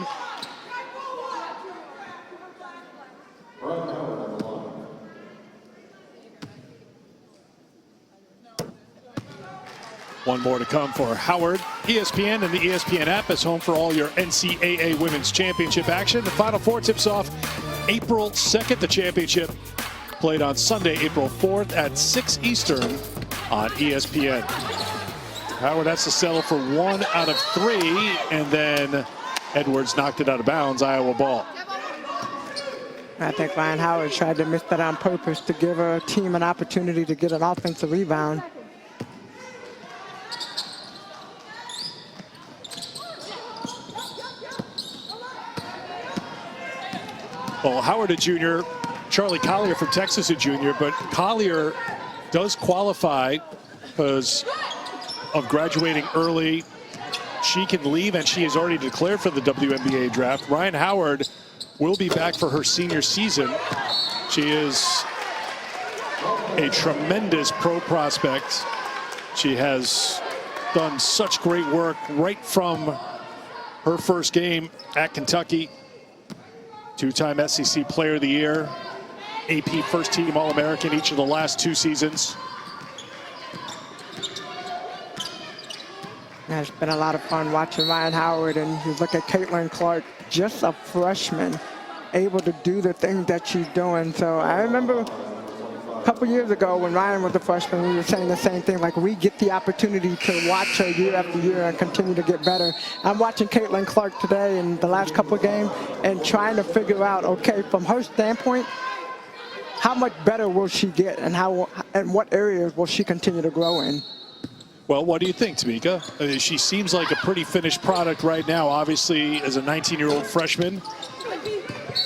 One more to come for Howard. ESPN and the ESPN app is home for all your NCAA Women's Championship action. The Final Four tips off April 2nd. The championship played on Sunday, April 4th at 6 Eastern on ESPN. Howard has to settle for 1 out of 3, and then Edwards knocked it out of bounds. Iowa ball. I think Ryan Howard tried to miss that on purpose to give her team an opportunity to get an offensive rebound. Well, Howard a junior, Charlie Collier from Texas a junior, but Collier does qualify because of graduating early. She can leave, and she has already declared for the WNBA draft. Ryan Howard will be back for her senior season. She is a tremendous pro prospect. She has done such great work right from her first game at Kentucky. 2-time SEC Player of the Year, AP First Team All-American each of the last 2 seasons. It's been a lot of fun watching Ryan Howard, and you look at Caitlin Clark, just a freshman, able to do the things that she's doing. So I remember a couple years ago when Ryan was a freshman, we were saying the same thing, like we get the opportunity to watch her year after year and continue to get better. I'm watching Caitlin Clark today in the last couple of games and trying to figure out, okay, from her standpoint, how much better will she get, and what areas will she continue to grow in? Well, what do you think, Tamika? I mean, she seems like a pretty finished product right now. Obviously, as a 19-year-old freshman,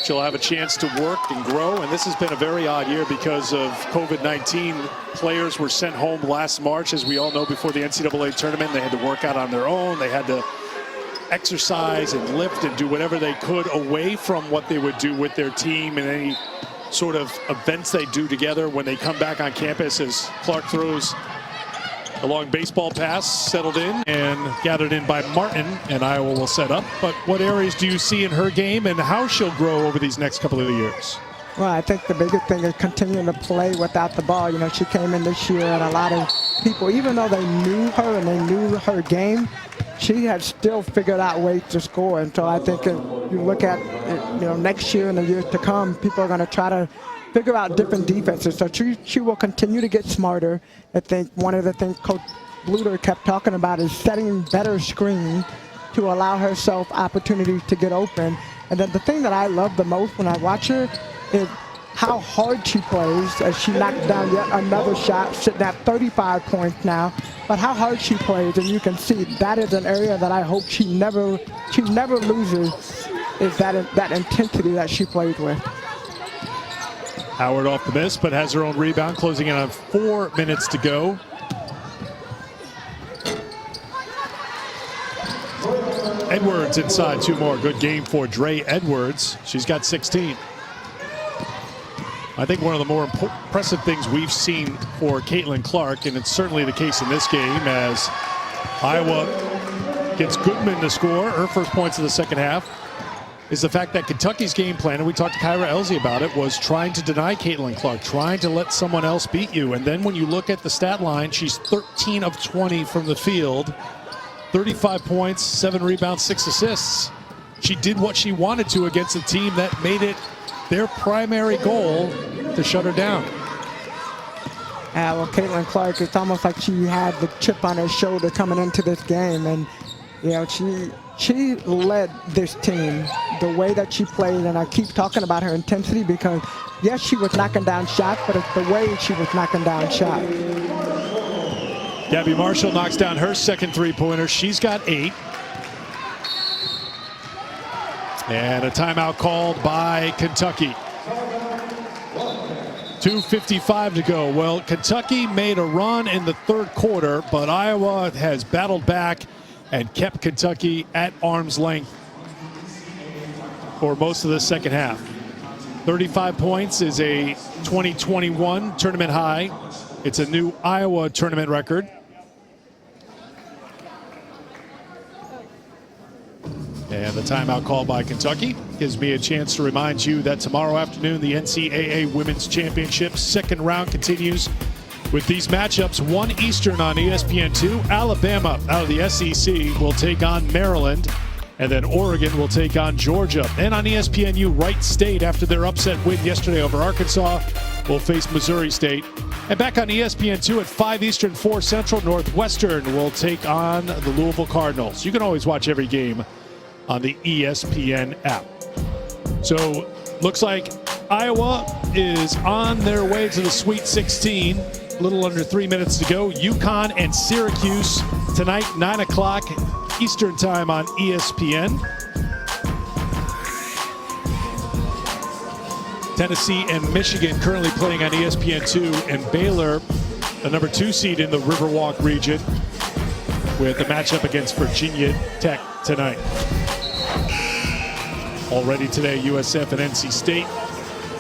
she'll have a chance to work and grow. And this has been a very odd year because of COVID-19. Players were sent home last March, as we all know, before the NCAA tournament. They had to work out on their own. They had to exercise and lift and do whatever they could away from what they would do with their team and any sort of events they do together when they come back on campus. As Clark throws a long baseball pass, settled in and gathered in by Martin, and Iowa will set up. But what areas do you see in her game and how she'll grow over these next couple of years? Well, I think the biggest thing is continuing to play without the ball. You know, she came in this year and a lot of people, even though they knew her and they knew her game, she has still figured out ways to score. And so I think if you look at next year and the years to come, people are going to try to figure out different defenses. So she will continue to get smarter. I think one of the things Coach Bluter kept talking about is setting better screens to allow herself opportunities to get open. And then the thing that I love the most when I watch her is how hard she plays as she knocked down yet another shot, sitting at 35 points now. But how hard she plays, and you can see that is an area that I hope she never loses, is that intensity that she plays with. Howard off the miss, but has her own rebound, closing in on 4 minutes to go. Edwards inside 2 more. Good game for Dre Edwards. She's got 16. I think one of the more impressive things we've seen for Caitlin Clark, and it's certainly the case in this game, as Iowa gets Goodman to score her first points of the second half, is the fact that Kentucky's game plan, and we talked to Kyra Elsie about it, was trying to deny Caitlin Clark, trying to let someone else beat you. And then when you look at the stat line, she's 13 of 20 from the field, 35 points, 7 rebounds, 6 assists. She did what she wanted to against a team that made it their primary goal to shut her down. Well, Caitlin Clark, it's almost like she had the chip on her shoulder coming into this game, and she led this team the way that she played. And I keep talking about her intensity because yes, she was knocking down shots, but it's the way she was knocking down shots. Gabby Marshall knocks down her second three-pointer. She's got 8. And a timeout called by Kentucky. 2:55 to go. Well, Kentucky made a run in the third quarter, but Iowa has battled back and kept Kentucky at arm's length for most of the second half. 35 points is a 2021 tournament high. It's a new Iowa tournament record. And the timeout called by Kentucky gives me a chance to remind you that tomorrow afternoon, the NCAA Women's Championship second round continues with these matchups. 1 Eastern on ESPN2. Alabama out of the SEC will take on Maryland. And then Oregon will take on Georgia. And on ESPNU, Wright State, after their upset win yesterday over Arkansas, will face Missouri State. And back on ESPN2 at 5 Eastern, 4 Central, Northwestern will take on the Louisville Cardinals. You can always watch every game on the ESPN app. So looks like Iowa is on their way to the Sweet 16. A little under 3 minutes to go. UConn and Syracuse tonight, 9 o'clock Eastern time on ESPN. Tennessee and Michigan currently playing on ESPN2, and Baylor, the number 2 seed in the Riverwalk region, with a matchup against Virginia Tech tonight. Already today, USF and NC State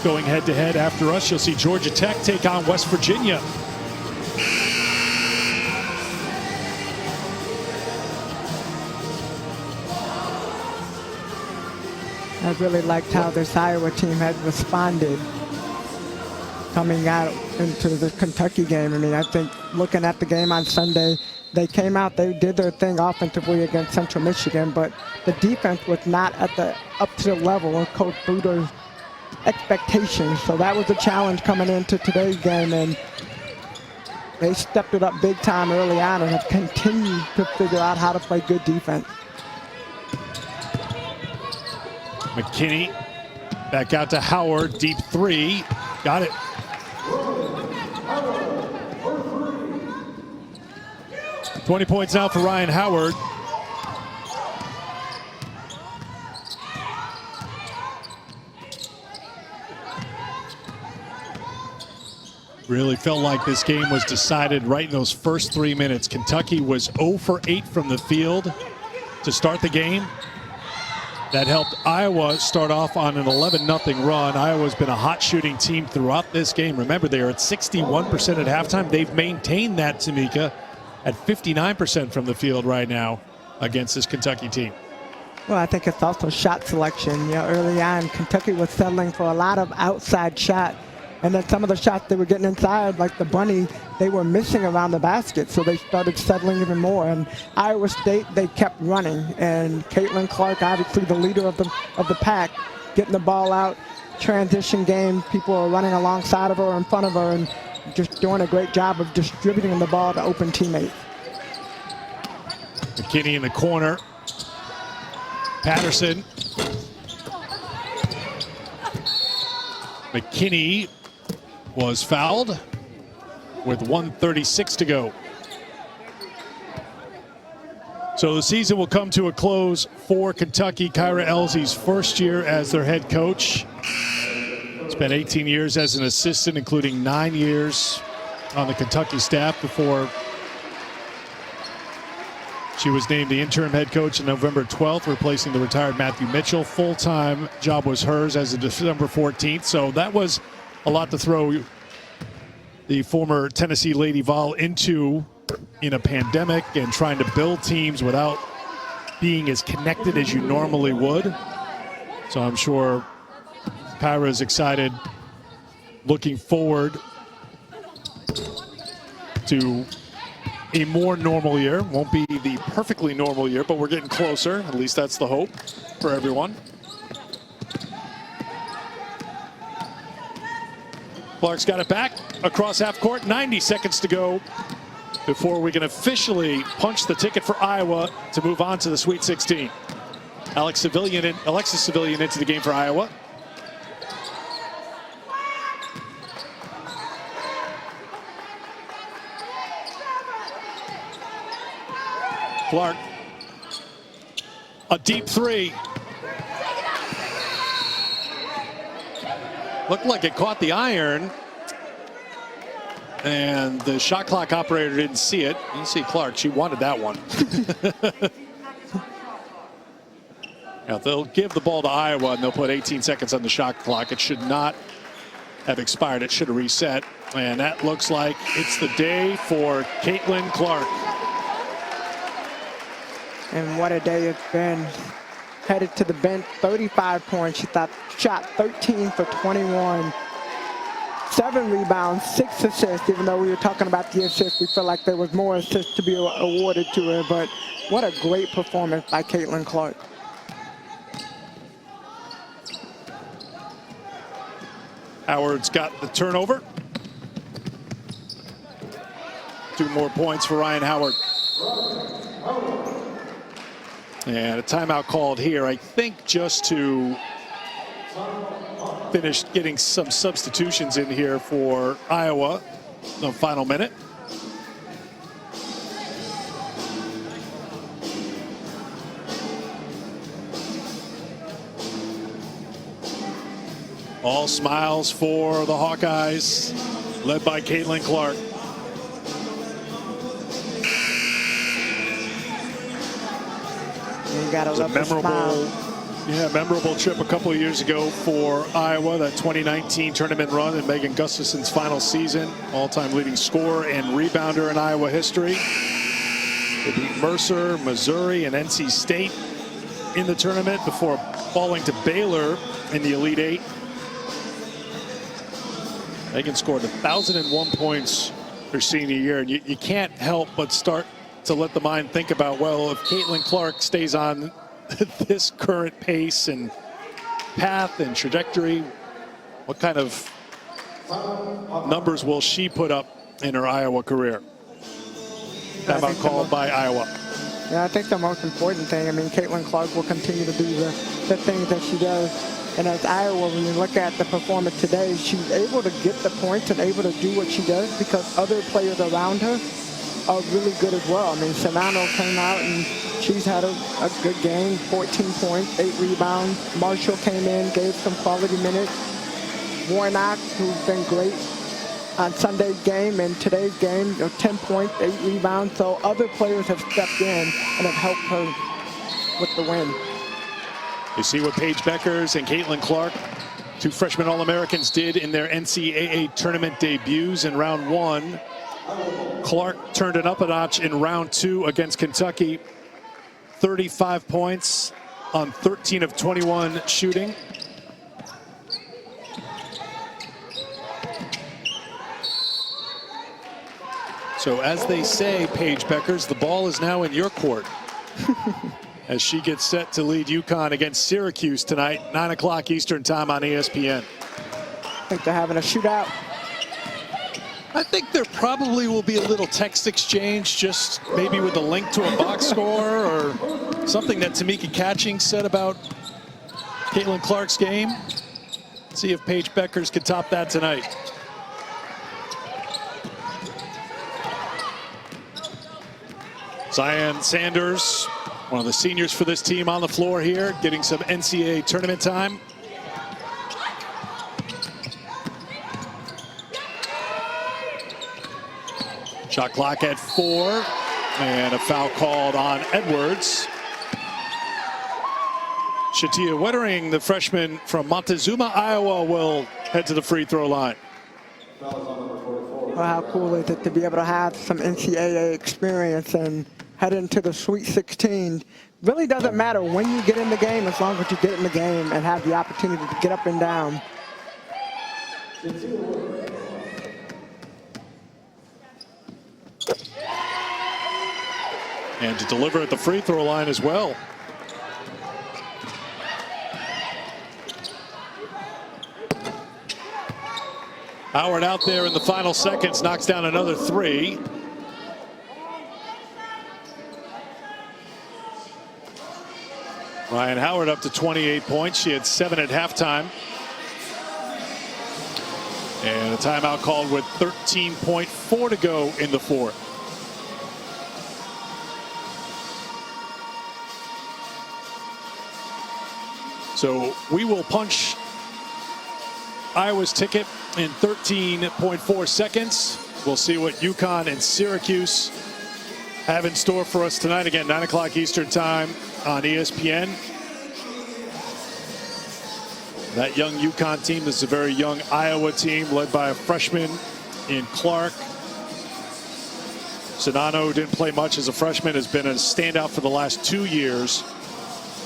going head-to-head. After us, you'll see Georgia Tech take on West Virginia. I really liked how this Iowa team had responded coming out into the Kentucky game. I mean, I think looking at the game on Sunday, they came out, they did their thing offensively against Central Michigan, but the defense was not up to the level of Coach Bluter's expectations. So that was a challenge coming into today's game, and they stepped it up big time early on and have continued to figure out how to play good defense. McKinney back out to Howard, deep 3, got it. $20 points now for Ryan Howard. Really felt like this game was decided right in those first 3 minutes. Kentucky was 0 for 8 from the field to start the game. That helped Iowa start off on an 11-0 run. Iowa's been a hot shooting team throughout this game. Remember, they are at 61% at halftime. They've maintained that, Tamika, at 59% from the field right now against this Kentucky team. Well, I think it's also shot selection. Early on, Kentucky was settling for a lot of outside shot. And then some of the shots they were getting inside, like the bunny, they were missing around the basket. So they started settling even more. And Iowa State, they kept running. And Caitlin Clark, obviously the leader of the pack, getting the ball out, transition game. People are running alongside of her, in front of her, and just doing a great job of distributing the ball to open teammates. McKinney in the corner. Patterson. McKinney was fouled with 1:36 to go. So the season will come to a close for Kentucky. Kyra Elsey's first year as their head coach. Spent 18 years as an assistant, including 9 years on the Kentucky staff before she was named the interim head coach on November 12th, replacing the retired Matthew Mitchell. Full-time job was hers as of December 14th. So that was a lot to throw the former Tennessee Lady Vol into in a pandemic and trying to build teams without being as connected as you normally would. So I'm sure Kyra is excited, looking forward to a more normal year. Won't be the perfectly normal year, but we're getting closer. At least that's the hope for everyone. Clark's got it back across half court. 90 seconds to go before we can officially punch the ticket for Iowa to move on to the Sweet 16. Alexis Civilian into the game for Iowa. Clark, a deep three. Looked like it caught the iron. And the shot clock operator didn't see it. You can see Clark, she wanted that one. Now they'll give the ball to Iowa and they'll put 18 seconds on the shot clock. It should not have expired. It should have reset. And that looks like it's the day for Caitlin Clark. And what a day it's been. Headed to the bench, 35 points. She shot 13 for 21. 7 rebounds, 6 assists. Even though we were talking about the assists, we feel like there was more assists to be awarded to her. But what a great performance by Caitlin Clark. Howard's got the turnover. 2 more points for Ryan Howard. And a timeout called here, I think, just to finish getting some substitutions in here for Iowa. The final minute. All smiles for the Hawkeyes, led by Caitlin Clark. You gotta love the smile. Memorable trip a couple of years ago for Iowa, that 2019 tournament run in Megan Gustafson's final season. All-time leading scorer and rebounder in Iowa history. They beat Mercer, Missouri, and NC State in the tournament before falling to Baylor in the Elite Eight. Megan scored 1,001 points her senior year, and you can't help but start to let the mind think about, well, if Caitlin Clark stays on this current pace and path and trajectory, what kind of numbers will she put up in her Iowa career? Timeout called by Iowa. Yeah, I think the most important thing, I mean, Caitlin Clark will continue to do the things that she does. And as Iowa, when you look at the performance today, she's able to get the points and able to do what she does because other players around her are really good as well. I mean, Sonano came out and she's had a good game, 14 points, 8 rebounds. Marshall came in, gave some quality minutes. Warnock, who's been great on Sunday's game and today's game, 10 points, 8 rebounds. So other players have stepped in and have helped her with the win. You see what Paige Beckers and Caitlin Clark, 2 freshman All-Americans, did in their NCAA tournament debuts in round 1. Clark turned it up a notch in round 2 against Kentucky. 35 points on 13 of 21 shooting. So as they say, Paige Beckers, the ball is now in your court. As she gets set to lead UConn against Syracuse tonight, 9 o'clock Eastern time on ESPN. I think they're having a shootout. I think there probably will be a little text exchange, just maybe with a link to a box score or something that Tamika Catching said about Caitlin Clark's game. See if Paige Beckers can top that tonight. Zion Sanders, one of the seniors for this team, on the floor here, getting some NCAA tournament time. Shot clock at 4, and a foul called on Edwards. Shatia Wettering, the freshman from Montezuma, Iowa, will head to the free throw line. Well, how cool is it to be able to have some NCAA experience and head into the Sweet 16? Really doesn't matter when you get in the game, as long as you get in the game and have the opportunity to get up and down. And to deliver at the free throw line as well. Howard out there in the final seconds, knocks down another 3. Ryan Howard up to 28 points. She had 7 at halftime. And a timeout called with 13.4 to go in the fourth. So we will punch Iowa's ticket in 13.4 seconds. We'll see what UConn and Syracuse have in store for us tonight. Again, 9 o'clock Eastern time on ESPN. That young UConn team, this is a very young Iowa team led by a freshman in Clark. Sonano didn't play much as a freshman, has been a standout for the last 2 years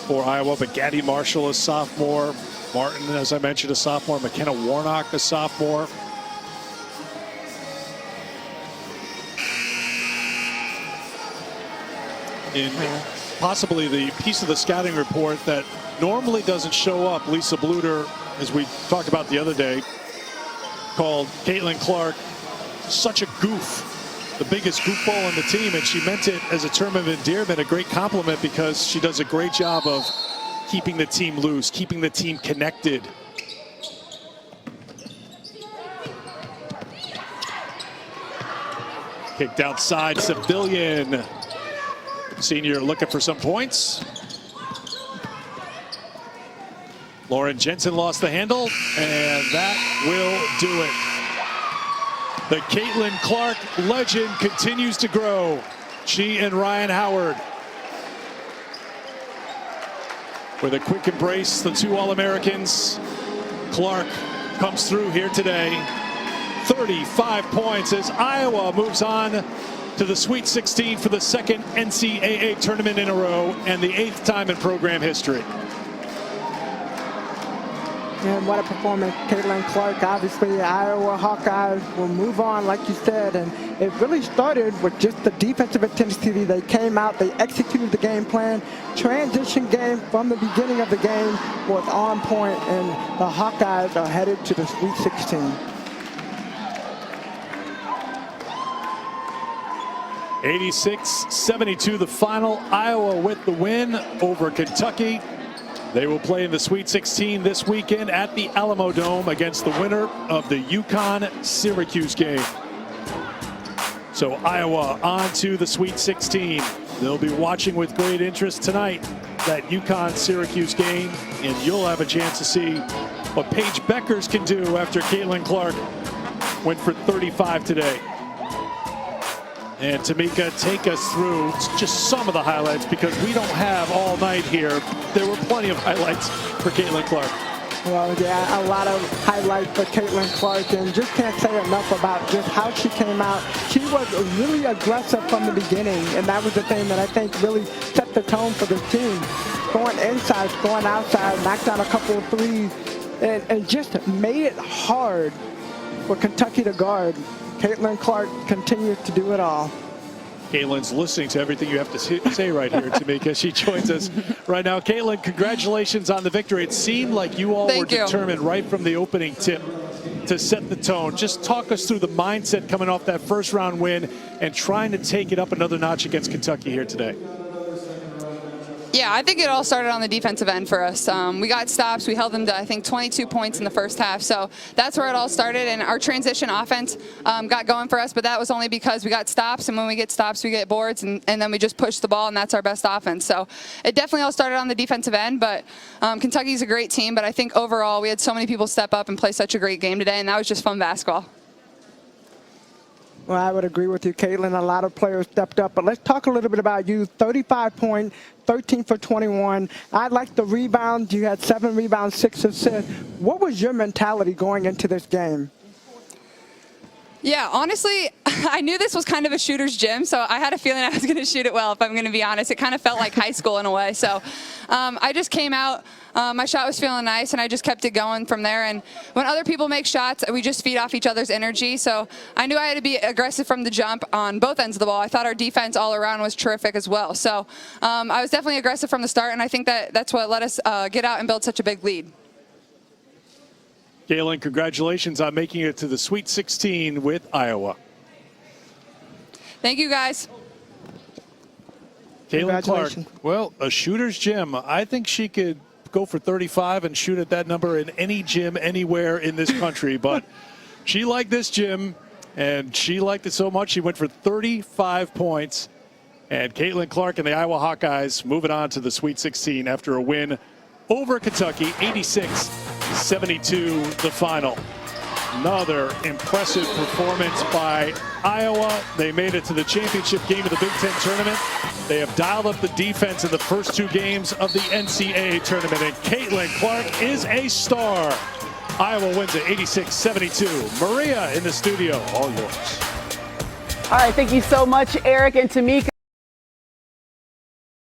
for Iowa, but Gaddy Marshall, a sophomore. Martin, as I mentioned, a sophomore. McKenna Warnock, a sophomore. In possibly the piece of the scouting report that normally doesn't show up, Lisa Bluter, as we talked about the other day, called Caitlin Clark such a goof. The biggest goofball on the team, and she meant it as a term of endearment, a great compliment, because she does a great job of keeping the team loose, keeping the team connected. Kicked outside, Civilian. Senior looking for some points. Lauren Jensen lost the handle, and that will do it. The Caitlin Clark legend continues to grow. She and Ryan Howard. With a quick embrace, the 2 All-Americans. Clark comes through here today. 35 points as Iowa moves on to the Sweet 16 for the second NCAA tournament in a row and the 8th time in program history. And what a performance. Caitlin Clark, obviously Iowa Hawkeyes will move on, like you said, and it really started with just the defensive intensity. They came out, they executed the game plan. Transition game from the beginning of the game was on point, and the Hawkeyes are headed to the Sweet 16. (86-72) the final. Iowa with the win over Kentucky. They will play in the Sweet 16 this weekend at the Alamo Dome against the winner of the UConn-Syracuse game. So Iowa on to the Sweet 16. They'll be watching with great interest tonight that UConn-Syracuse game, and you'll have a chance to see what Paige Beckers can do after Caitlin Clark went for 35 today. And Tamika, take us through just some of the highlights, because we don't have all night here. There were plenty of highlights for Caitlin Clark. Well, yeah, a lot of highlights for Caitlin Clark, and just can't say enough about just how she came out. She was really aggressive from the beginning, and that was the thing that I think really set the tone for the team. Going inside, going outside, knocked down a couple of threes, and just made it hard for Kentucky to guard. Caitlin Clark continues to do it all. Caitlin's listening to everything you have to say right here, Tamika. She joins us right now. Caitlin, congratulations on the victory. It seemed like you all were determined right from the opening tip to set the tone. Just talk us through the mindset coming off that first round win and trying to take it up another notch against Kentucky here today. Yeah, I think it all started on the defensive end for us. We got stops. We held them to, I think, 22 points in the first half. So that's where it all started. And our transition offense got going for us, but that was only because we got stops. And when we get stops, we get boards. And then we just push the ball, and that's our best offense. So it definitely all started on the defensive end. But Kentucky's a great team. But I think overall, we had so many people step up and play such a great game today. And that was just fun basketball. Well, I would agree with you, Caitlin. A lot of players stepped up. But let's talk a little bit about you. 35 points, 13 for 21. I like the rebounds. You had 7 rebounds, 6 assists. What was your mentality going into this game? Yeah, honestly, I knew this was kind of a shooter's gym, so I had a feeling I was going to shoot it well, if I'm going to be honest. It kind of felt like high school in a way. So I just came out. My shot was feeling nice, and I just kept it going from there. And when other people make shots, we just feed off each other's energy. So I knew I had to be aggressive from the jump on both ends of the ball. I thought our defense all around was terrific as well. So I was definitely aggressive from the start, and I think that's what let us get out and build such a big lead. Caitlin, congratulations on making it to the Sweet 16 with Iowa. Thank you, guys. Caitlin Clark, well, a shooter's gym. I think she could go for 35 and shoot at that number in any gym anywhere in this country. But she liked this gym, and she liked it so much she went for 35 points. And Caitlin Clark and the Iowa Hawkeyes moving on to the Sweet 16 after a win over Kentucky, 86-72 the final. Another impressive performance by Iowa. They made it to the championship game of the Big Ten tournament. They have dialed up the defense in the first 2 games of the NCAA tournament, and Caitlin Clark is a star. Iowa wins at 86-72. Maria in the studio, all yours. All right, thank you so much, Eric and Tamika.